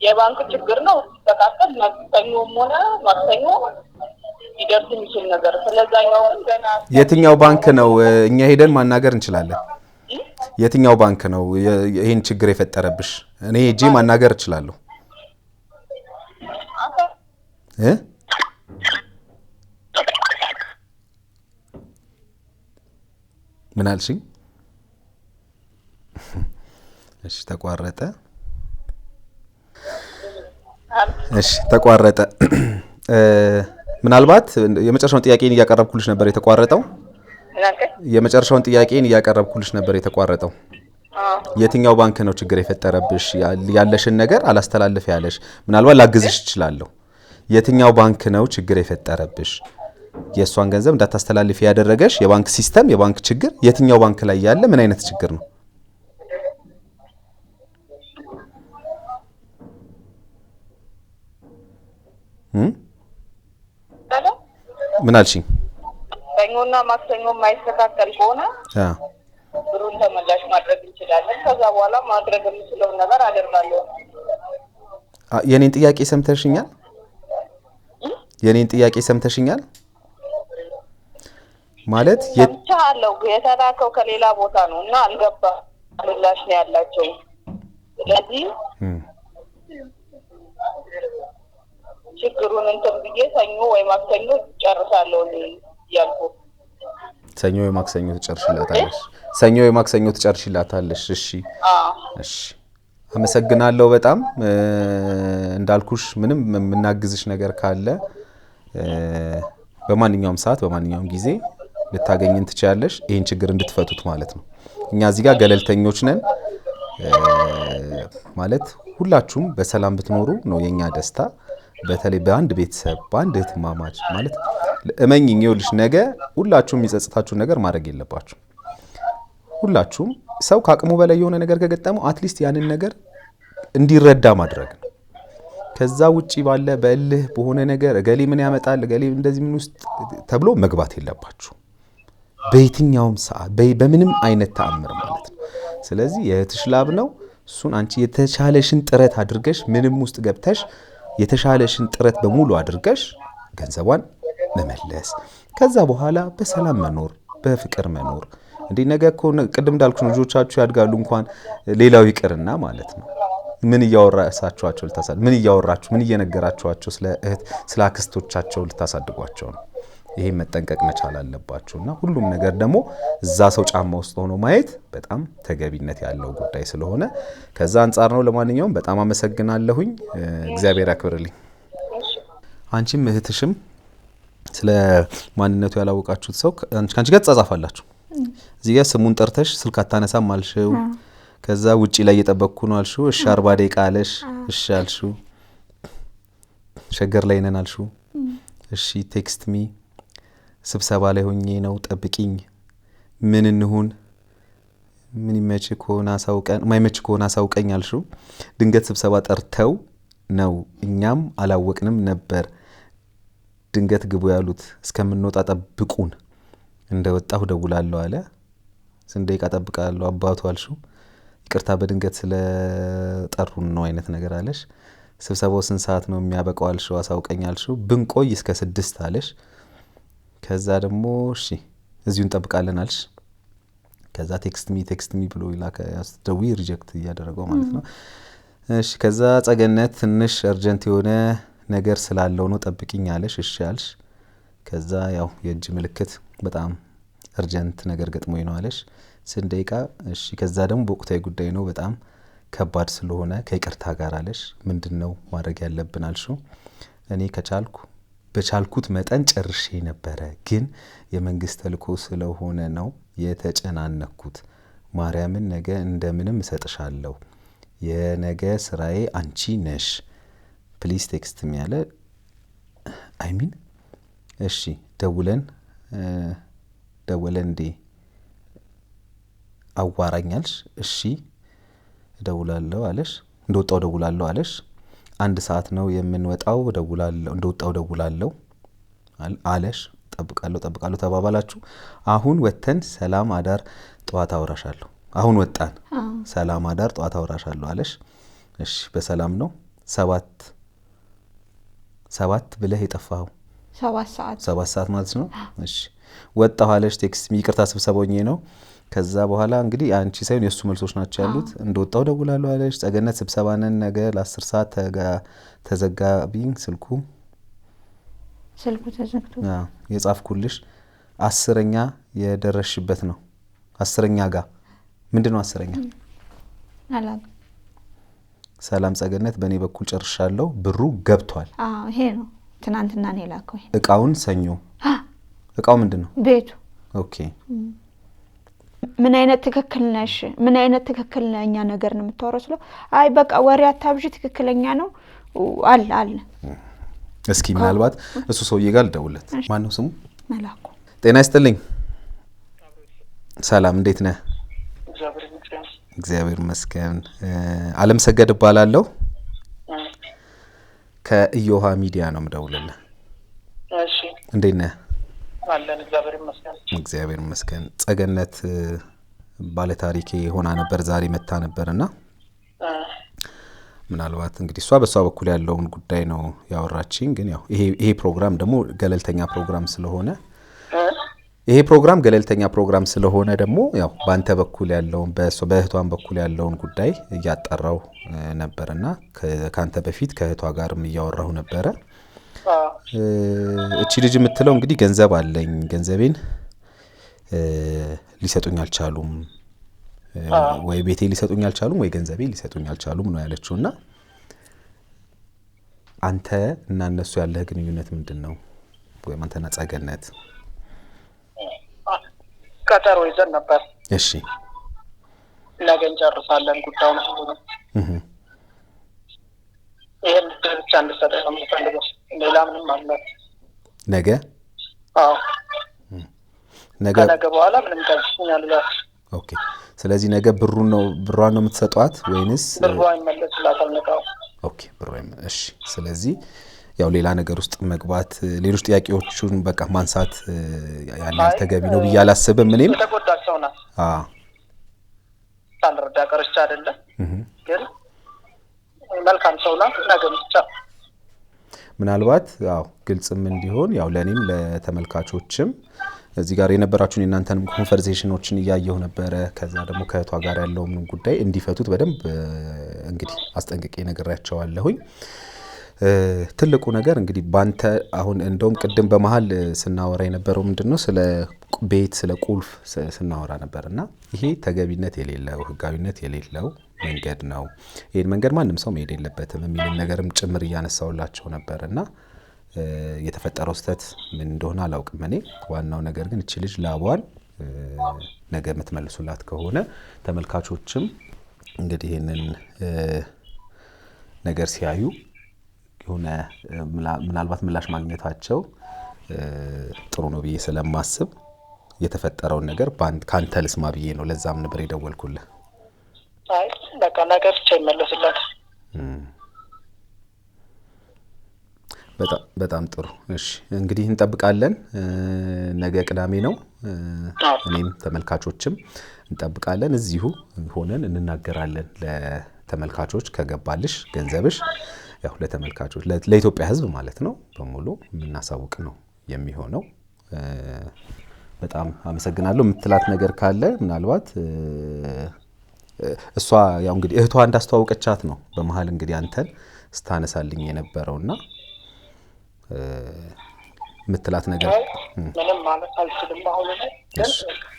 የባንክ ችግር ነው። ተካከል ማክሰኞም ሆነ ማክሰኞ ሊደርስ የሚችል ነገር ስለዛኛው ገና የትኛው ባንክ ነው? እኛ ሄደን ማናገር እንችላለን። የትኛው ባንክ ነው ይሄን ችግር የፈጠረብሽ? እኔ ሄጄ ማናገር እችላለሁ። ምን አልሽኝ? እሺ ተቋረጠ። ምናልባት የመጨረሻውን ጥያቄን እያቀረብኩልሽ ነበር የተቋረጠው። የትኛው ባንክ ነው ችግር የፈጠረብሽ? ያለሽን ነገር አላስተላልፍ ያለሽ፣ ምናልባት ላግዝሽ እችላለሁ። የትኛው ባንክ ነው ችግር የፈጠረብሽ? የእሷን ገንዘብ እንዳታስተላልፍ ያደረገሽ የባንክ ሲስተም፣ የባንክ ችግር የትኛው ባንክ ላይ ያለ ምን አይነት ችግር ነው? ምን አልሽኝ? ሰኞና ማክሰኞ የማይስተካከል ከሆነ ብሩን ተመላሽ ማድረግ እንችላለን። ከዛ በኋላ ማድረግ የምችለውን ነገር አደርጋለሁ። የኔን ጥያቄ ሰምተሽኛል? ማለት ሰምቻለሁ የተላከው ከሌላ ቦታ ነው እና አልገባም ምላሽ ነው ያላቸው። ስለዚህ ችግሩን እንትን ብዬ ሰኞ ወይ ማክሰኞ ጨርሳለሁ ያልኩ። ሰኞ ወይ ማክሰኞ ትጨርሽላታለሽ? ሰኞ ወይ ማክሰኞ ትጨርሽላታለሽ? እሺ እሺ፣ አመሰግናለሁ በጣም እንዳልኩሽ ምንም የምናግዝሽ ነገር ካለ በማንኛውም ሰዓት በማንኛውም ጊዜ ልታገኝን ትችያለሽ፣ ይሄን ችግር እንድትፈቱት ማለት ነው። እኛ እዚህ ጋር ገለልተኞች ነን ማለት ሁላችሁም በሰላም ብትኖሩ ነው የኛ ደስታ። በተለይ በአንድ ቤተሰብ በአንድ እህትማማች ማለት እመኝኝ፣ ይኸውልሽ ነገ ሁላችሁም የሚጸጽታችሁን ነገር ማድረግ የለባችሁ። ሁላችሁም ሰው ከአቅሙ በላይ የሆነ ነገር ከገጠመው አትሊስት ያንን ነገር እንዲረዳ ማድረግ ነው። ከዛ ውጪ ባለ በእልህ በሆነ ነገር እገሌ ምን ያመጣል እገሌ እንደዚህ ምን ውስጥ ተብሎ መግባት የለባችሁ በየትኛውም ሰዓት በምንም አይነት ተአምር ማለት ነው። ስለዚህ የእህትሽ ላብ ነው። እሱን አንቺ የተሻለሽን ጥረት አድርገሽ ምንም ውስጥ ገብተሽ የተሻለሽን ጥረት በሙሉ አድርገሽ ገንዘቧን መመለስ፣ ከዛ በኋላ በሰላም መኖር በፍቅር መኖር። እንዴ ነገ እኮ ቅድም እንዳልኩሽ ልጆቻችሁ ያድጋሉ እንኳን ሌላው ይቅርና ማለት ነው። ምን እያወራሳችኋቸው ምን እያወራችሁ ምን እየነገራችኋቸው ስለ እህት ስለ አክስቶቻቸው ልታሳድጓቸው ነው። ይሄ መጠንቀቅ መቻል አለባችሁና ሁሉም ነገር ደግሞ እዛ ሰው ጫማ ውስጥ ሆኖ ማየት በጣም ተገቢነት ያለው ጉዳይ ስለሆነ ከዛ አንጻር ነው። ለማንኛውም በጣም አመሰግናለሁኝ። እግዚአብሔር ያክብርልኝ። አንቺም እህትሽም ስለ ማንነቱ ያላወቃችሁት ሰው ካንቺ ጋር ተጻጻፋላችሁ። እዚህ ጋር ስሙን ጠርተሽ ስልክ አታነሳም አልሽው። ከዛ ውጪ ላይ እየጠበቅኩ ነው አልሽው። እሺ 40 ደቂቃ አለሽ። እሺ አልሽው። ሸገር ላይ ነን አልሽው። እሺ ቴክስት ሚ ስብሰባ ላይ ሆኜ ነው ጠብቂኝ። ምን እንሁን ምን ይመች ከሆነ አሳውቀን ማይመች ከሆነ አሳውቀኝ አልሽው። ድንገት ስብሰባ ጠርተው ነው እኛም አላወቅንም ነበር። ድንገት ግቡ ያሉት እስከምንወጣ ጠብቁን። እንደወጣሁ ደውላለሁ አለ። ስንት ደቂቃ ጠብቃለሁ አባቱ አልሽው። ይቅርታ በድንገት ስለጠሩን ነው አይነት ነገር አለሽ። ስብሰባው ስንት ሰዓት ነው የሚያበቃው አልሽው። አሳውቀኝ አልሽው። ብንቆይ እስከ 6 አለሽ። ከዛ ደግሞ እሺ እዚሁ እንጠብቃለን አልሽ። ከዛ ቴክስት ሚ ብሎ ይላከ ያስደዊ ሪጀክት እያደረገው ማለት ነው። እሺ ከዛ ጸገነት ትንሽ አርጀንት የሆነ ነገር ስላለው ነው ጠብቂኝ አለሽ። እሺ አልሽ። ከዛ ያው የእጅ ምልክት በጣም አርጀንት ነገር ገጥሞኝ ነው አለሽ። ስንት ደቂቃ እሺ። ከዛ ደግሞ በወቅታዊ ጉዳይ ነው በጣም ከባድ ስለሆነ ከይቅርታ ጋር አለሽ። ምንድነው ማድረግ ያለብን አልሽው። እኔ በቻልኩት መጠን ጨርሼ ነበረ፣ ግን የመንግስት ተልእኮ ስለሆነ ነው የተጨናነኩት። ማርያምን ነገ እንደምንም እሰጥሻለሁ። የነገ ስራዬ አንቺ ነሽ። ፕሊዝ ቴክስት ሚ ያለ አይሚን እሺ ደውለን እንዴ አዋራኛልሽ። እሺ ደውላለሁ አለሽ። እንደወጣው ደውላለሁ አለሽ። 1 ሰዓት ነው የምንወጣው እንደወጣው ደውላለሁ አለሽ። ጠብቃለሁ ተባባላችሁ። አሁን ወተን ሰላም አዳር ጧት አውራሻለሁ። አሁን ወጣን ሰላም አዳር ጧት አውራሻለሁ አለሽ። እሺ በሰላም ነው 7 ብለህ የጠፋው 7 ሰዓት ማለት ነው። እሺ ወጣሁ አለሽ። ቴክስት ይቅርታ ስብሰባውኝ ነው። ከዛ በኋላ እንግዲህ አንቺ ሳይሆን የሱ መልሶች ናቸው ያሉት። እንደወጣው ደውላለሁ አለሽ። ጸገነት ስብሰባ ነን ነገ ለ10 ሰዓት ተዘጋቢኝ ስልኩ ተዘግቶ የጻፍኩልሽ 10ኛ የደረሽበት ነው። 10ኛ ጋር ምንድነው 10ኛ? ሰላም ጸገነት በእኔ በኩል ጨርሻለሁ፣ ብሩ ገብቷል። ይሄ ነው ትናንትና ነው የላከው። እቃውን ሰኞ እቃው ምንድነው? ቤቱ። ኦኬ ምን አይነት ትክክልነሽ? ምን አይነት ትክክለኛ ነገር ነው የምታወራው? ስለ አይ በቃ ወሬ አታብጂ፣ ትክክለኛ ነው አለ። እስኪ ምናልባት እሱ ሰውዬ ጋር ልደውልለት። ማን ነው ስሙ? መላኩ። ጤና ይስጥልኝ። ሰላም እንዴት ነህ? እግዚአብሔር ይመስገን። አለም ሰገድ እባላለሁ። ከኢዮሃ ሚዲያ ነው የምደውልልህ። እሺ እንዴት ነህ? አለን እግዚአብሔር ይመስገን። እግዚአብሔር ይመስገን። ጸገነት ባለ ታሪኬ ሆና ነበር ዛሬ መታ ነበርና ምናልባት እንግዲህ በሷ በኩል ያለውን ጉዳይ ነው ያወራችኝ። ግን ያው ይሄ ፕሮግራም ደግሞ ገለልተኛ ፕሮግራም ስለሆነ ይሄ ፕሮግራም ገለልተኛ ፕሮግራም ስለሆነ ደግሞ ያው ባንተ በኩል ያለውን በእህቷን በኩል ያለውን ጉዳይ እያጣራው ነበርና ካንተ በፊት ከእህቷ ጋርም እያወራሁ ነበረ። እቺ ልጅ የምትለው እንግዲህ ገንዘብ አለኝ፣ ገንዘቤን ሊሰጡኝ አልቻሉም፣ ወይ ቤቴ ሊሰጡኝ አልቻሉም፣ ወይ ገንዘቤ ሊሰጡኝ አልቻሉም ነው ያለችውና አንተ እና እነሱ ያለህ ግንኙነት ምንድነው? ወይም አንተና ጸገነት ቀጠሮ ይዘን ነበር። እሺ ነገ እንጨርሳለን ጉዳዩን ሁሉ ነው። ይሄን ብቻ እንድትሰጠኝ ነው የምፈልገው፣ ሌላ ምንም አለ ነገ? አዎ ነገ በኋላ ምንም ቀርጽኛል። ኦኬ። ስለዚህ ነገ ብሯን ነው የምትሰጧት ወይንስ ብሯ ይመለስላታል? ነገው ኦኬ፣ ብሯ እሺ። ስለዚህ ያው ሌላ ነገር ውስጥ መግባት ሌሎች ጥያቄዎቹን በቃ ማንሳት ያን ተገቢ ነው ብዬ አላስብም። እኔም ተጎዳች ሰው ናት። ሳልረዳ ቀርቻ አይደለም፣ ግን መልካም ሰው ናት። ነገ ብቻ ምናልባት ያው ግልጽም እንዲሆን ያው ለኔም ለተመልካቾችም እዚህ ጋር የነበራችሁን የናንተንም ኮንቨርሴሽኖችን እያየሁ ነበረ። ከዛ ደግሞ ከእህቷ ጋር ያለውን ጉዳይ እንዲፈቱት በደንብ እንግዲህ አስጠንቅቄ ነግሬያቸዋለሁኝ። ትልቁ ነገር እንግዲህ ባንተ አሁን እንደውም ቅድም በመሃል ስናወራ የነበረው ምንድነው ስለ ቤት ስለ ቁልፍ ስናወራ ነበርና ይሄ ተገቢነት የሌለው ህጋዊነት የሌለው መንገድ ነው። ይሄን መንገድ ማንም ሰው መሄድ የለበትም የሚል ነገርም ጭምር እያነሳውላቸው ነበርና የተፈጠረው ስህተት ምን እንደሆነ አላውቅም እኔ። ዋናው ነገር ግን እቺ ልጅ ላቧን ነገ የምትመልሱላት ከሆነ ተመልካቾችም እንግዲህ ይሄንን ነገር ሲያዩ የሆነ ምናልባት ምላሽ ማግኘታቸው ጥሩ ነው ብዬ ስለማስብ የተፈጠረውን ነገር ካንተ ልስማ ብዬ ነው። ለዛም ነበር የደወልኩልህ። አይ በቃ ነገር ብቻ ይመለስላት። በጣም ጥሩ። እሺ እንግዲህ እንጠብቃለን። ነገ ቅዳሜ ነው። እኔም ተመልካቾችም እንጠብቃለን። እዚሁ ሆነን እንናገራለን ለተመልካቾች ከገባልሽ ገንዘብሽ ያው ለተመልካቾች ለኢትዮጵያ ሕዝብ ማለት ነው በሙሉ የምናሳውቅ ነው የሚሆነው። በጣም አመሰግናለሁ። የምትላት ነገር ካለ ምናልባት እሷ ያው እንግዲህ እህቷ እንዳስተዋወቀቻት ነው በመሃል እንግዲህ አንተን ስታነሳልኝ የነበረውና የምትላት ነገር ምንም ማለት አልችልም አሁን ግን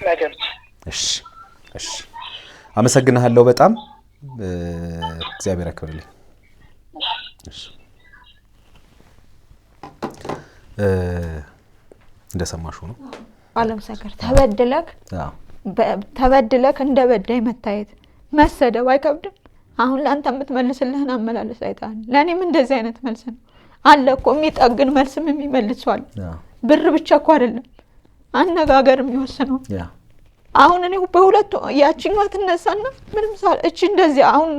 ነገር እሺ አመሰግናለሁ በጣም እግዚአብሔር ያክብርልኝ። እሺ እንደሰማሽው ነው ዓለም ሰከር ተበድለክ እንደ በዳይ መታየት መሰደብ አይከብድም? አሁን ላንተ የምትመልስልህን አመላለስ አይታል። ለኔም እንደዚህ አይነት መልስ ነው አለ እኮ የሚጠግን መልስም የሚመልሷል። ብር ብቻ እኮ አይደለም አነጋገርም ይወስነው። አሁን እኔ በሁለቱ ያቺኛው ትነሳና ምንም ሳል እቺ እንደዚህ አሁን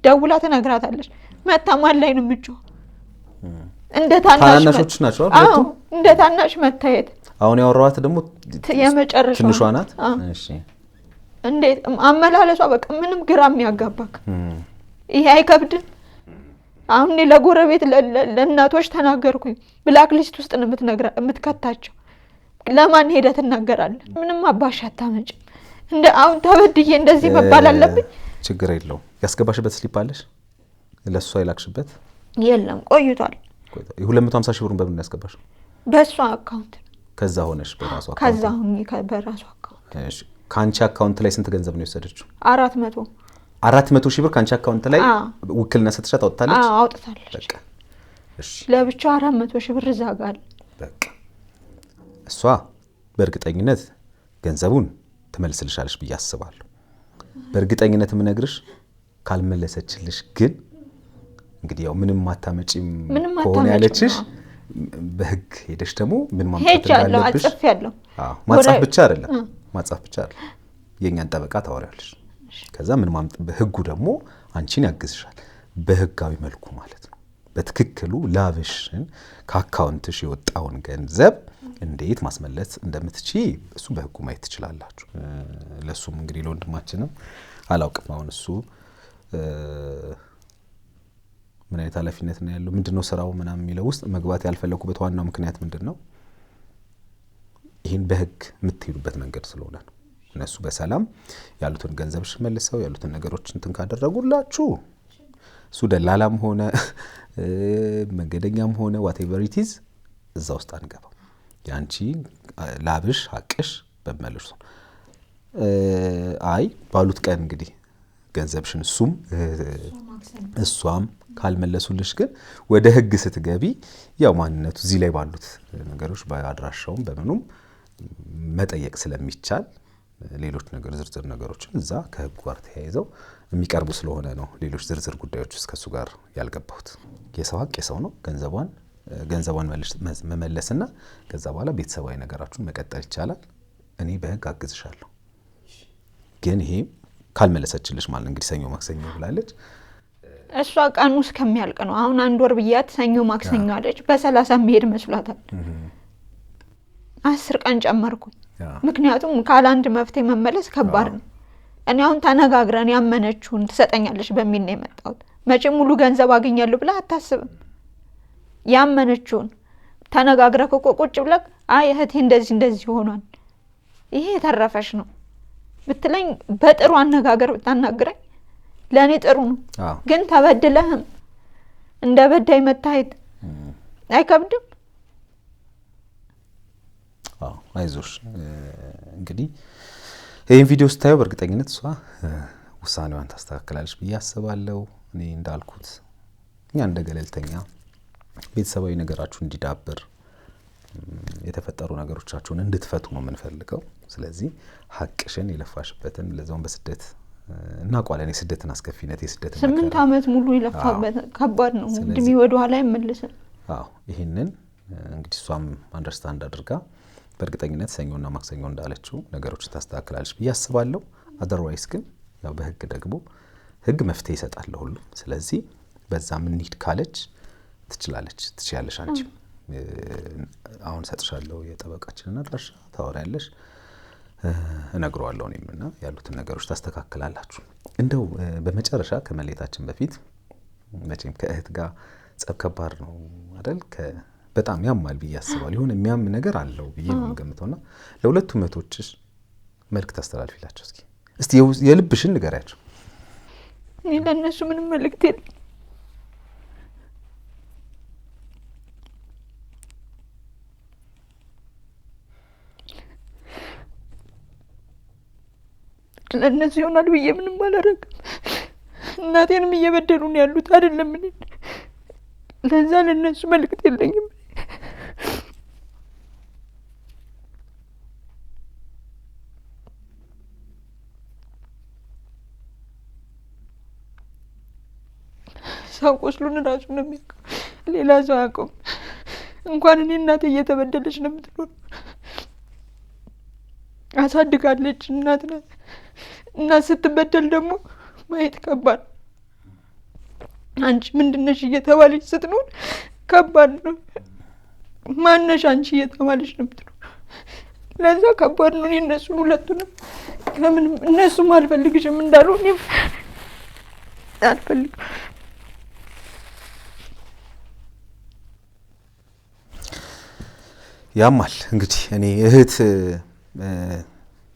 ደውላ ትነግራታለች። መታማል ላይ ነው ምጮ እንደ ታናሽ ናቸው አሁን እንደ ታናሽ መታየት። አሁን ያወራዋት ደግሞ የመጨረሻ ትንሿ ናት። እሺ እንዴት አመላለሷ በቃ ምንም ግራም ያጋባክ። ይሄ አይከብድም? አሁን ለጎረቤት ለእናቶች ተናገርኩኝ። ብላክ ሊስት ውስጥ ነው የምትከታቸው። ለማን ሄደ ትናገራለህ? ምንም አባሽ አታመጭም። እንደ አሁን ተበድዬ እንደዚህ መባል አለብኝ? ችግር የለውም። ያስገባሽበት ስሊፕ አለሽ? ለሷ ይላክሽበት? የለም ቆይቷል። 250 ሺህ ብር በምን ያስገባሽ? በሷ አካውንት። ከዛ ሆነሽ በራሷ አካውንት? ከዛ ሆኜ በራሷ አካውንት። እሺ ካንቺ አካውንት ላይ ስንት ገንዘብ ነው የወሰደችው? 400 ሺህ ብር ካንቺ አካውንት ላይ ውክልና ሰጥሻት አውጥታለች? አውጥታለች። በቃ እሺ ለብቻ 400 ሺህ ብር ዛጋል። በቃ እሷ በእርግጠኝነት ገንዘቡን ትመልስልሻለሽ ብዬ አስባለሁ። በእርግጠኝነት ምነግርሽ ካልመለሰችልሽ ግን እንግዲህ ያው ምንም ማታመጪም ከሆነ ያለችሽ በህግ ሄደሽ ደግሞ ምን ማምጣት እንዳለብሽ አጽፌያለሁ። ማጻፍ ብቻ አይደለም የኛን ጠበቃ ታወሪያለሽ። ከዛ ምን ማምጣት በህጉ ደግሞ አንቺን ያግዝሻል በህጋዊ መልኩ ማለት ነው። በትክክሉ ላብሽን ከአካውንትሽ የወጣውን ገንዘብ እንዴት ማስመለስ እንደምትችይ እሱ በህጉ ማየት ትችላላችሁ። ለሱም እንግዲህ ለወንድማችንም አላውቅም አሁን እሱ ምን አይነት ኃላፊነት ነው ያለው ምንድነው ስራው ምናምን የሚለው ውስጥ መግባት ያልፈለኩበት ዋናው ምክንያት ምንድነው ይሄን በህግ የምትሄዱበት መንገድ ስለሆነ ነው። እነሱ በሰላም ያሉትን ገንዘብሽ መልሰው ያሉትን ነገሮች እንትን ካደረጉላችሁ እሱ ደላላም ሆነ መንገደኛም ሆነ whatever it is እዛ ውስጥ አንገባም። ያንቺ ላብሽ ሐቅሽ በመልሶ አይ ባሉት ቀን እንግዲህ ገንዘብሽን እሷም ካልመለሱልሽ ግን ወደ ህግ ስትገቢ ያው ማንነቱ እዚህ ላይ ባሉት ነገሮች በአድራሻውም በመኑም መጠየቅ ስለሚቻል ሌሎች ነገር ዝርዝር ነገሮችን እዛ ከህግ ጋር ተያይዘው የሚቀርቡ ስለሆነ ነው ሌሎች ዝርዝር ጉዳዮች እስከሱ ጋር ያልገባሁት። የሰው ሐቅ የሰው ነው። ገንዘቧን መመለስና ከዛ በኋላ ቤተሰባዊ ነገራችሁን መቀጠል ይቻላል። እኔ በህግ አግዝሻለሁ። ግን ይሄ ካልመለሰችልሽ ማለት እንግዲህ ሰኞ ማክሰኞ ብላለች። እሷ ቀኑ እስከሚያልቅ ነው። አሁን 1 ወር ብያት ሰኞ ማክሰኞ አለች። በ30 መሄድ መስሏታል። 10 ቀን ጨመርኩኝ። ምክንያቱም ካለ አንድ መፍትሄ መመለስ ከባድ ነው። እኔ አሁን ተነጋግረን ያመነችውን ትሰጠኛለሽ በሚል ነው የመጣሁት። መቼም ሙሉ ገንዘብ አገኛለሁ ብላ አታስብም። ያመነችውን ተነጋግረክ እኮ ቁጭ ብለክ አይ እህቴ እንደዚህ ሆኗል ይሄ ተረፈሽ ነው ብትለኝ በጥሩ አነጋገር ብታናግረኝ ለኔ ጥሩ ነው። ግን ተበድለህም እንደ በዳይ መታየት አይከብድም? አይዞሽ እንግዲህ ይሄን ቪዲዮ ስታዩ በእርግጠኝነት እሷ ውሳኔዋን ታስተካክላለች ብዬ አስባለሁ። እኔ እንዳልኩት እኛ እንደ ገለልተኛ ቤተሰባዊ ነገራችሁ እንዲዳብር የተፈጠሩ ነገሮቻችሁን እንድትፈቱ ነው የምንፈልገው። ስለዚህ ሐቅሽን የለፋሽበትን ለዛውን በስደት እናቋለን የስደትን አስከፊነት የስደትን 8 አመት ሙሉ ይለፋበት ከባድ ነው። ድሚ ወደ ኋላ ይመልሳል። ይሄንን እንግዲህ እሷም አንደርስታንድ አድርጋ በእርግጠኝነት ሰኞና ማክሰኞ እንዳለችው ነገሮችን ታስተካክላለች ብዬ አስባለሁ። አዘርዋይስ ግን ያው በህግ ደግሞ ህግ መፍትሄ ይሰጣል ሁሉ። ስለዚህ በዛ ምን ኒድ ካለች ትችላለች አንቺ አሁን ሰጥሻለሁ የጠበቃችንን አድራሻ ታወሪያለሽ እነግረዋለሁ እኔምና ያሉትን ነገሮች ታስተካክላላችሁ። እንደው በመጨረሻ ከመለየታችን በፊት መቼም ከእህት ጋር ጸብ ከባድ ነው አይደል? በጣም ያማል ብዬ አስባለሁ። ይሁን የሚያም ነገር አለው ብዬ ነው የምገምተውና ለሁለቱም እህቶችሽ መልእክት አስተላልፊላቸው እስቲ የልብሽን ንገሪያቸው። እኔ ለነሱ ምንም መልእክት የለም። ለነሱ ይሆናል ብዬ ምንም አላደረግም። እናቴንም እየበደሉ ነው ያሉት አይደለም እኔ ለዛ ለነሱ መልእክት የለኝም። ሰው ቆስሉን ራሱ ነው የሚያውቀው፣ ሌላ ሰው አያውቀውም። እንኳን እኔ እናቴ እየተበደለች ነው የምትኖር። አሳድጋለች እናት ናት። እናት ስትበደል ደግሞ ማየት ከባድ። አንቺ ምንድነሽ እየተባለች ስትኖር ከባድ ነው። ማነሽ አንቺ እየተባለች ነው የምትኖር። ለዛ ከባድ ነው። እነሱን ሁለቱንም ለምን እነሱም አልፈልግሽም እንዳሉ እኔም አልፈልግም። ያማል እንግዲህ እኔ እህት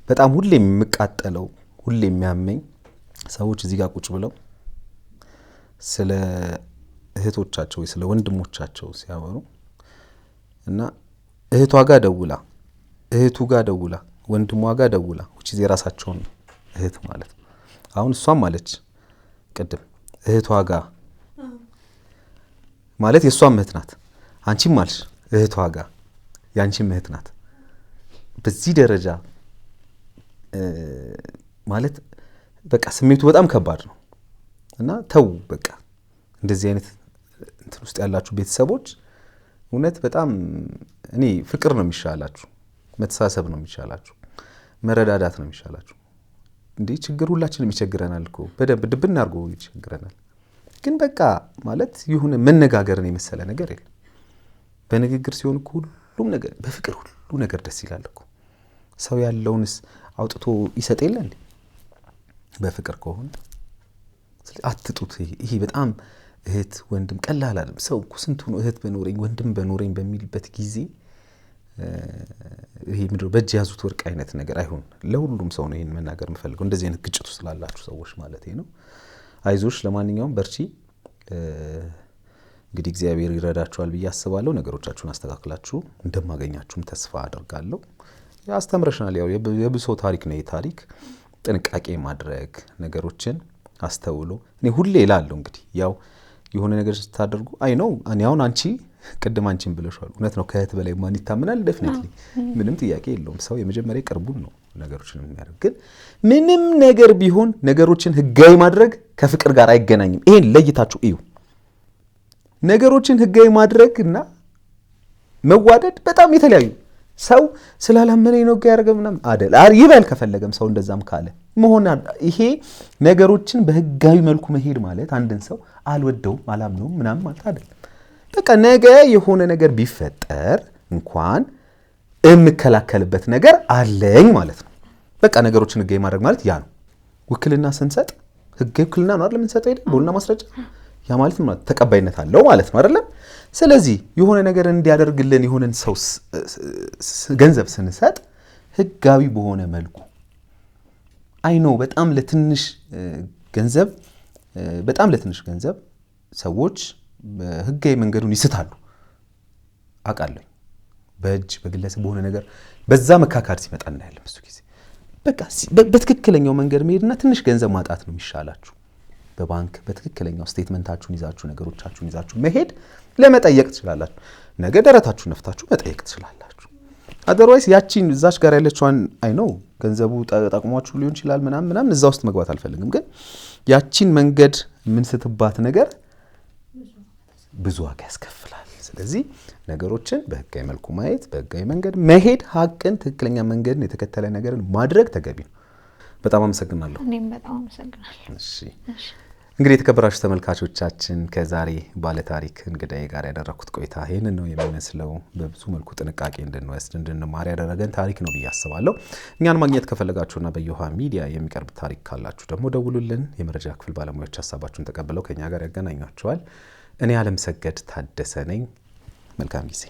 በጣም ሁሌ የምቃጠለው ሁሌ የሚያመኝ ሰዎች እዚህ ጋር ቁጭ ብለው ስለ እህቶቻቸው ወይ ስለ ወንድሞቻቸው ሲያወሩ እና እህቷ ጋር ደውላ እህቱ ጋር ደውላ ወንድሟ ጋር ደውላ እቺ የራሳቸውን እህት ማለት ነው። አሁን እሷም ማለች ቅድም እህቷ ጋር ማለት የሷም እህት ናት። አንቺም ማልሽ እህቷ ጋር ያንቺም እህት ናት። በዚህ ደረጃ ማለት በቃ ስሜቱ በጣም ከባድ ነው እና ተው በቃ እንደዚህ አይነት እንትን ውስጥ ያላችሁ ቤተሰቦች እውነት በጣም እኔ ፍቅር ነው የሚሻላችሁ፣ መተሳሰብ ነው የሚሻላችሁ፣ መረዳዳት ነው የሚሻላችሁ። እንዴ ችግር ሁላችንም ይቸግረናል እኮ በደንብ ድብና አድርጎ ይቸግረናል። ግን በቃ ማለት ይሁን መነጋገርን የመሰለ ነገር የለም። በንግግር ሲሆን እኮ ሁሉም ነገር በፍቅር ሁሉ ነገር ደስ ይላል እኮ። ሰው ያለውንስ አውጥቶ ይሰጥ የለ እንዴ? በፍቅር ከሆነ አትጡት። ይሄ በጣም እህት ወንድም ቀላል አይደለም። ሰው እኮ ስንቱ ነው እህት በኖረኝ ወንድም በኖረኝ በሚልበት ጊዜ ይሄ ምድር በእጅ ያዙት ወርቅ አይነት ነገር አይሆን። ለሁሉም ሰው ነው ይሄን መናገር የምፈልገው እንደዚህ አይነት ግጭት ውስጥ ላላችሁ ሰዎች ማለት ነው። አይዞሽ፣ ለማንኛውም በርቺ። እንግዲህ እግዚአብሔር ይረዳችኋል ብዬ አስባለሁ። ነገሮቻችሁን አስተካክላችሁ እንደማገኛችሁም ተስፋ አደርጋለሁ። ያስተምረሽናል። ያው የብሶ ታሪክ ነው። የታሪክ ጥንቃቄ ማድረግ ነገሮችን አስተውሎ እኔ ሁሌ እላለሁ እንግዲህ ያው የሆነ ነገር ስታደርጉ አይ ነው እኔ አሁን አንቺ ቅድም አንቺን ብለሻል። እውነት ነው። ከእህት በላይ ማን ይታመናል? ዴፊኒትሊ ምንም ጥያቄ የለውም። ሰው የመጀመሪያ ቅርቡን ነው ነገሮችን የሚያደርግ። ግን ምንም ነገር ቢሆን ነገሮችን ህጋዊ ማድረግ ከፍቅር ጋር አይገናኝም። ይሄን ለይታችሁ እዩ። ነገሮችን ህጋዊ ማድረግ እና መዋደድ በጣም የተለያዩ። ሰው ስላላመነኝ ነው ያደረገ ምናምን አይደል ይበል። ከፈለገም ሰው እንደዛም ካለ መሆን ይሄ ነገሮችን በህጋዊ መልኩ መሄድ ማለት አንድን ሰው አልወደውም አላምነውም ምናምን ማለት አይደለም። በቃ ነገ የሆነ ነገር ቢፈጠር እንኳን የምከላከልበት ነገር አለኝ ማለት ነው። በቃ ነገሮችን ህጋዊ ማድረግ ማለት ያ ነው። ውክልና ስንሰጥ ህጋዊ ውክልና ነው አይደል የምንሰጠው አይደል? በውልና ማስረጃ ያ ማለት ማለት ተቀባይነት አለው ማለት ነው አይደል? ስለዚህ የሆነ ነገር እንዲያደርግልን የሆነን ሰው ገንዘብ ስንሰጥ ህጋዊ በሆነ መልኩ አይ ነው በጣም ለትንሽ ገንዘብ ሰዎች በህጋዊ መንገዱን ይስታሉ አውቃለሁ። በእጅ በግለሰብ በሆነ ነገር በዛ መካካድ ሲመጣ እናያለን ብዙ ጊዜ። በቃ በትክክለኛው መንገድ መሄድና ትንሽ ገንዘብ ማጣት ነው የሚሻላችሁ። በባንክ በትክክለኛው ስቴትመንታችሁን ይዛችሁ ነገሮቻችሁን ይዛችሁ መሄድ ለመጠየቅ ትችላላችሁ። ነገ ደረታችሁ ነፍታችሁ መጠየቅ ትችላላችሁ። አደርዋይስ ያቺን እዛች ጋር ያለችዋን አይ ነው ገንዘቡ ጠቅሟችሁ ሊሆን ይችላል ምናምን እዛ ውስጥ መግባት አልፈልግም። ግን ያቺን መንገድ የምንስትባት ነገር ብዙ ዋጋ ያስከፍላል። ስለዚህ ነገሮችን በህጋዊ መልኩ ማየት፣ በህጋዊ መንገድ መሄድ፣ ሀቅን ትክክለኛ መንገድን የተከተለ ነገርን ማድረግ ተገቢ ነው። በጣም አመሰግናለሁ። እኔም በጣም አመሰግናለሁ። እሺ እንግዲህ የተከበራችሁ ተመልካቾቻችን ከዛሬ ባለታሪክ እንግዳዬ ጋር ያደረኩት ቆይታ ይህንን ነው የሚመስለው። በብዙ መልኩ ጥንቃቄ እንድንወስድ እንድንማር ያደረገን ታሪክ ነው ብዬ አስባለሁ። እኛን ማግኘት ከፈለጋችሁና በየውሃ ሚዲያ የሚቀርብ ታሪክ ካላችሁ ደግሞ ደውሉልን። የመረጃ ክፍል ባለሙያዎች ሀሳባችሁን ተቀብለው ከኛ ጋር ያገናኟችኋል። እኔ አለምሰገድ ታደሰ ነኝ። መልካም ጊዜ።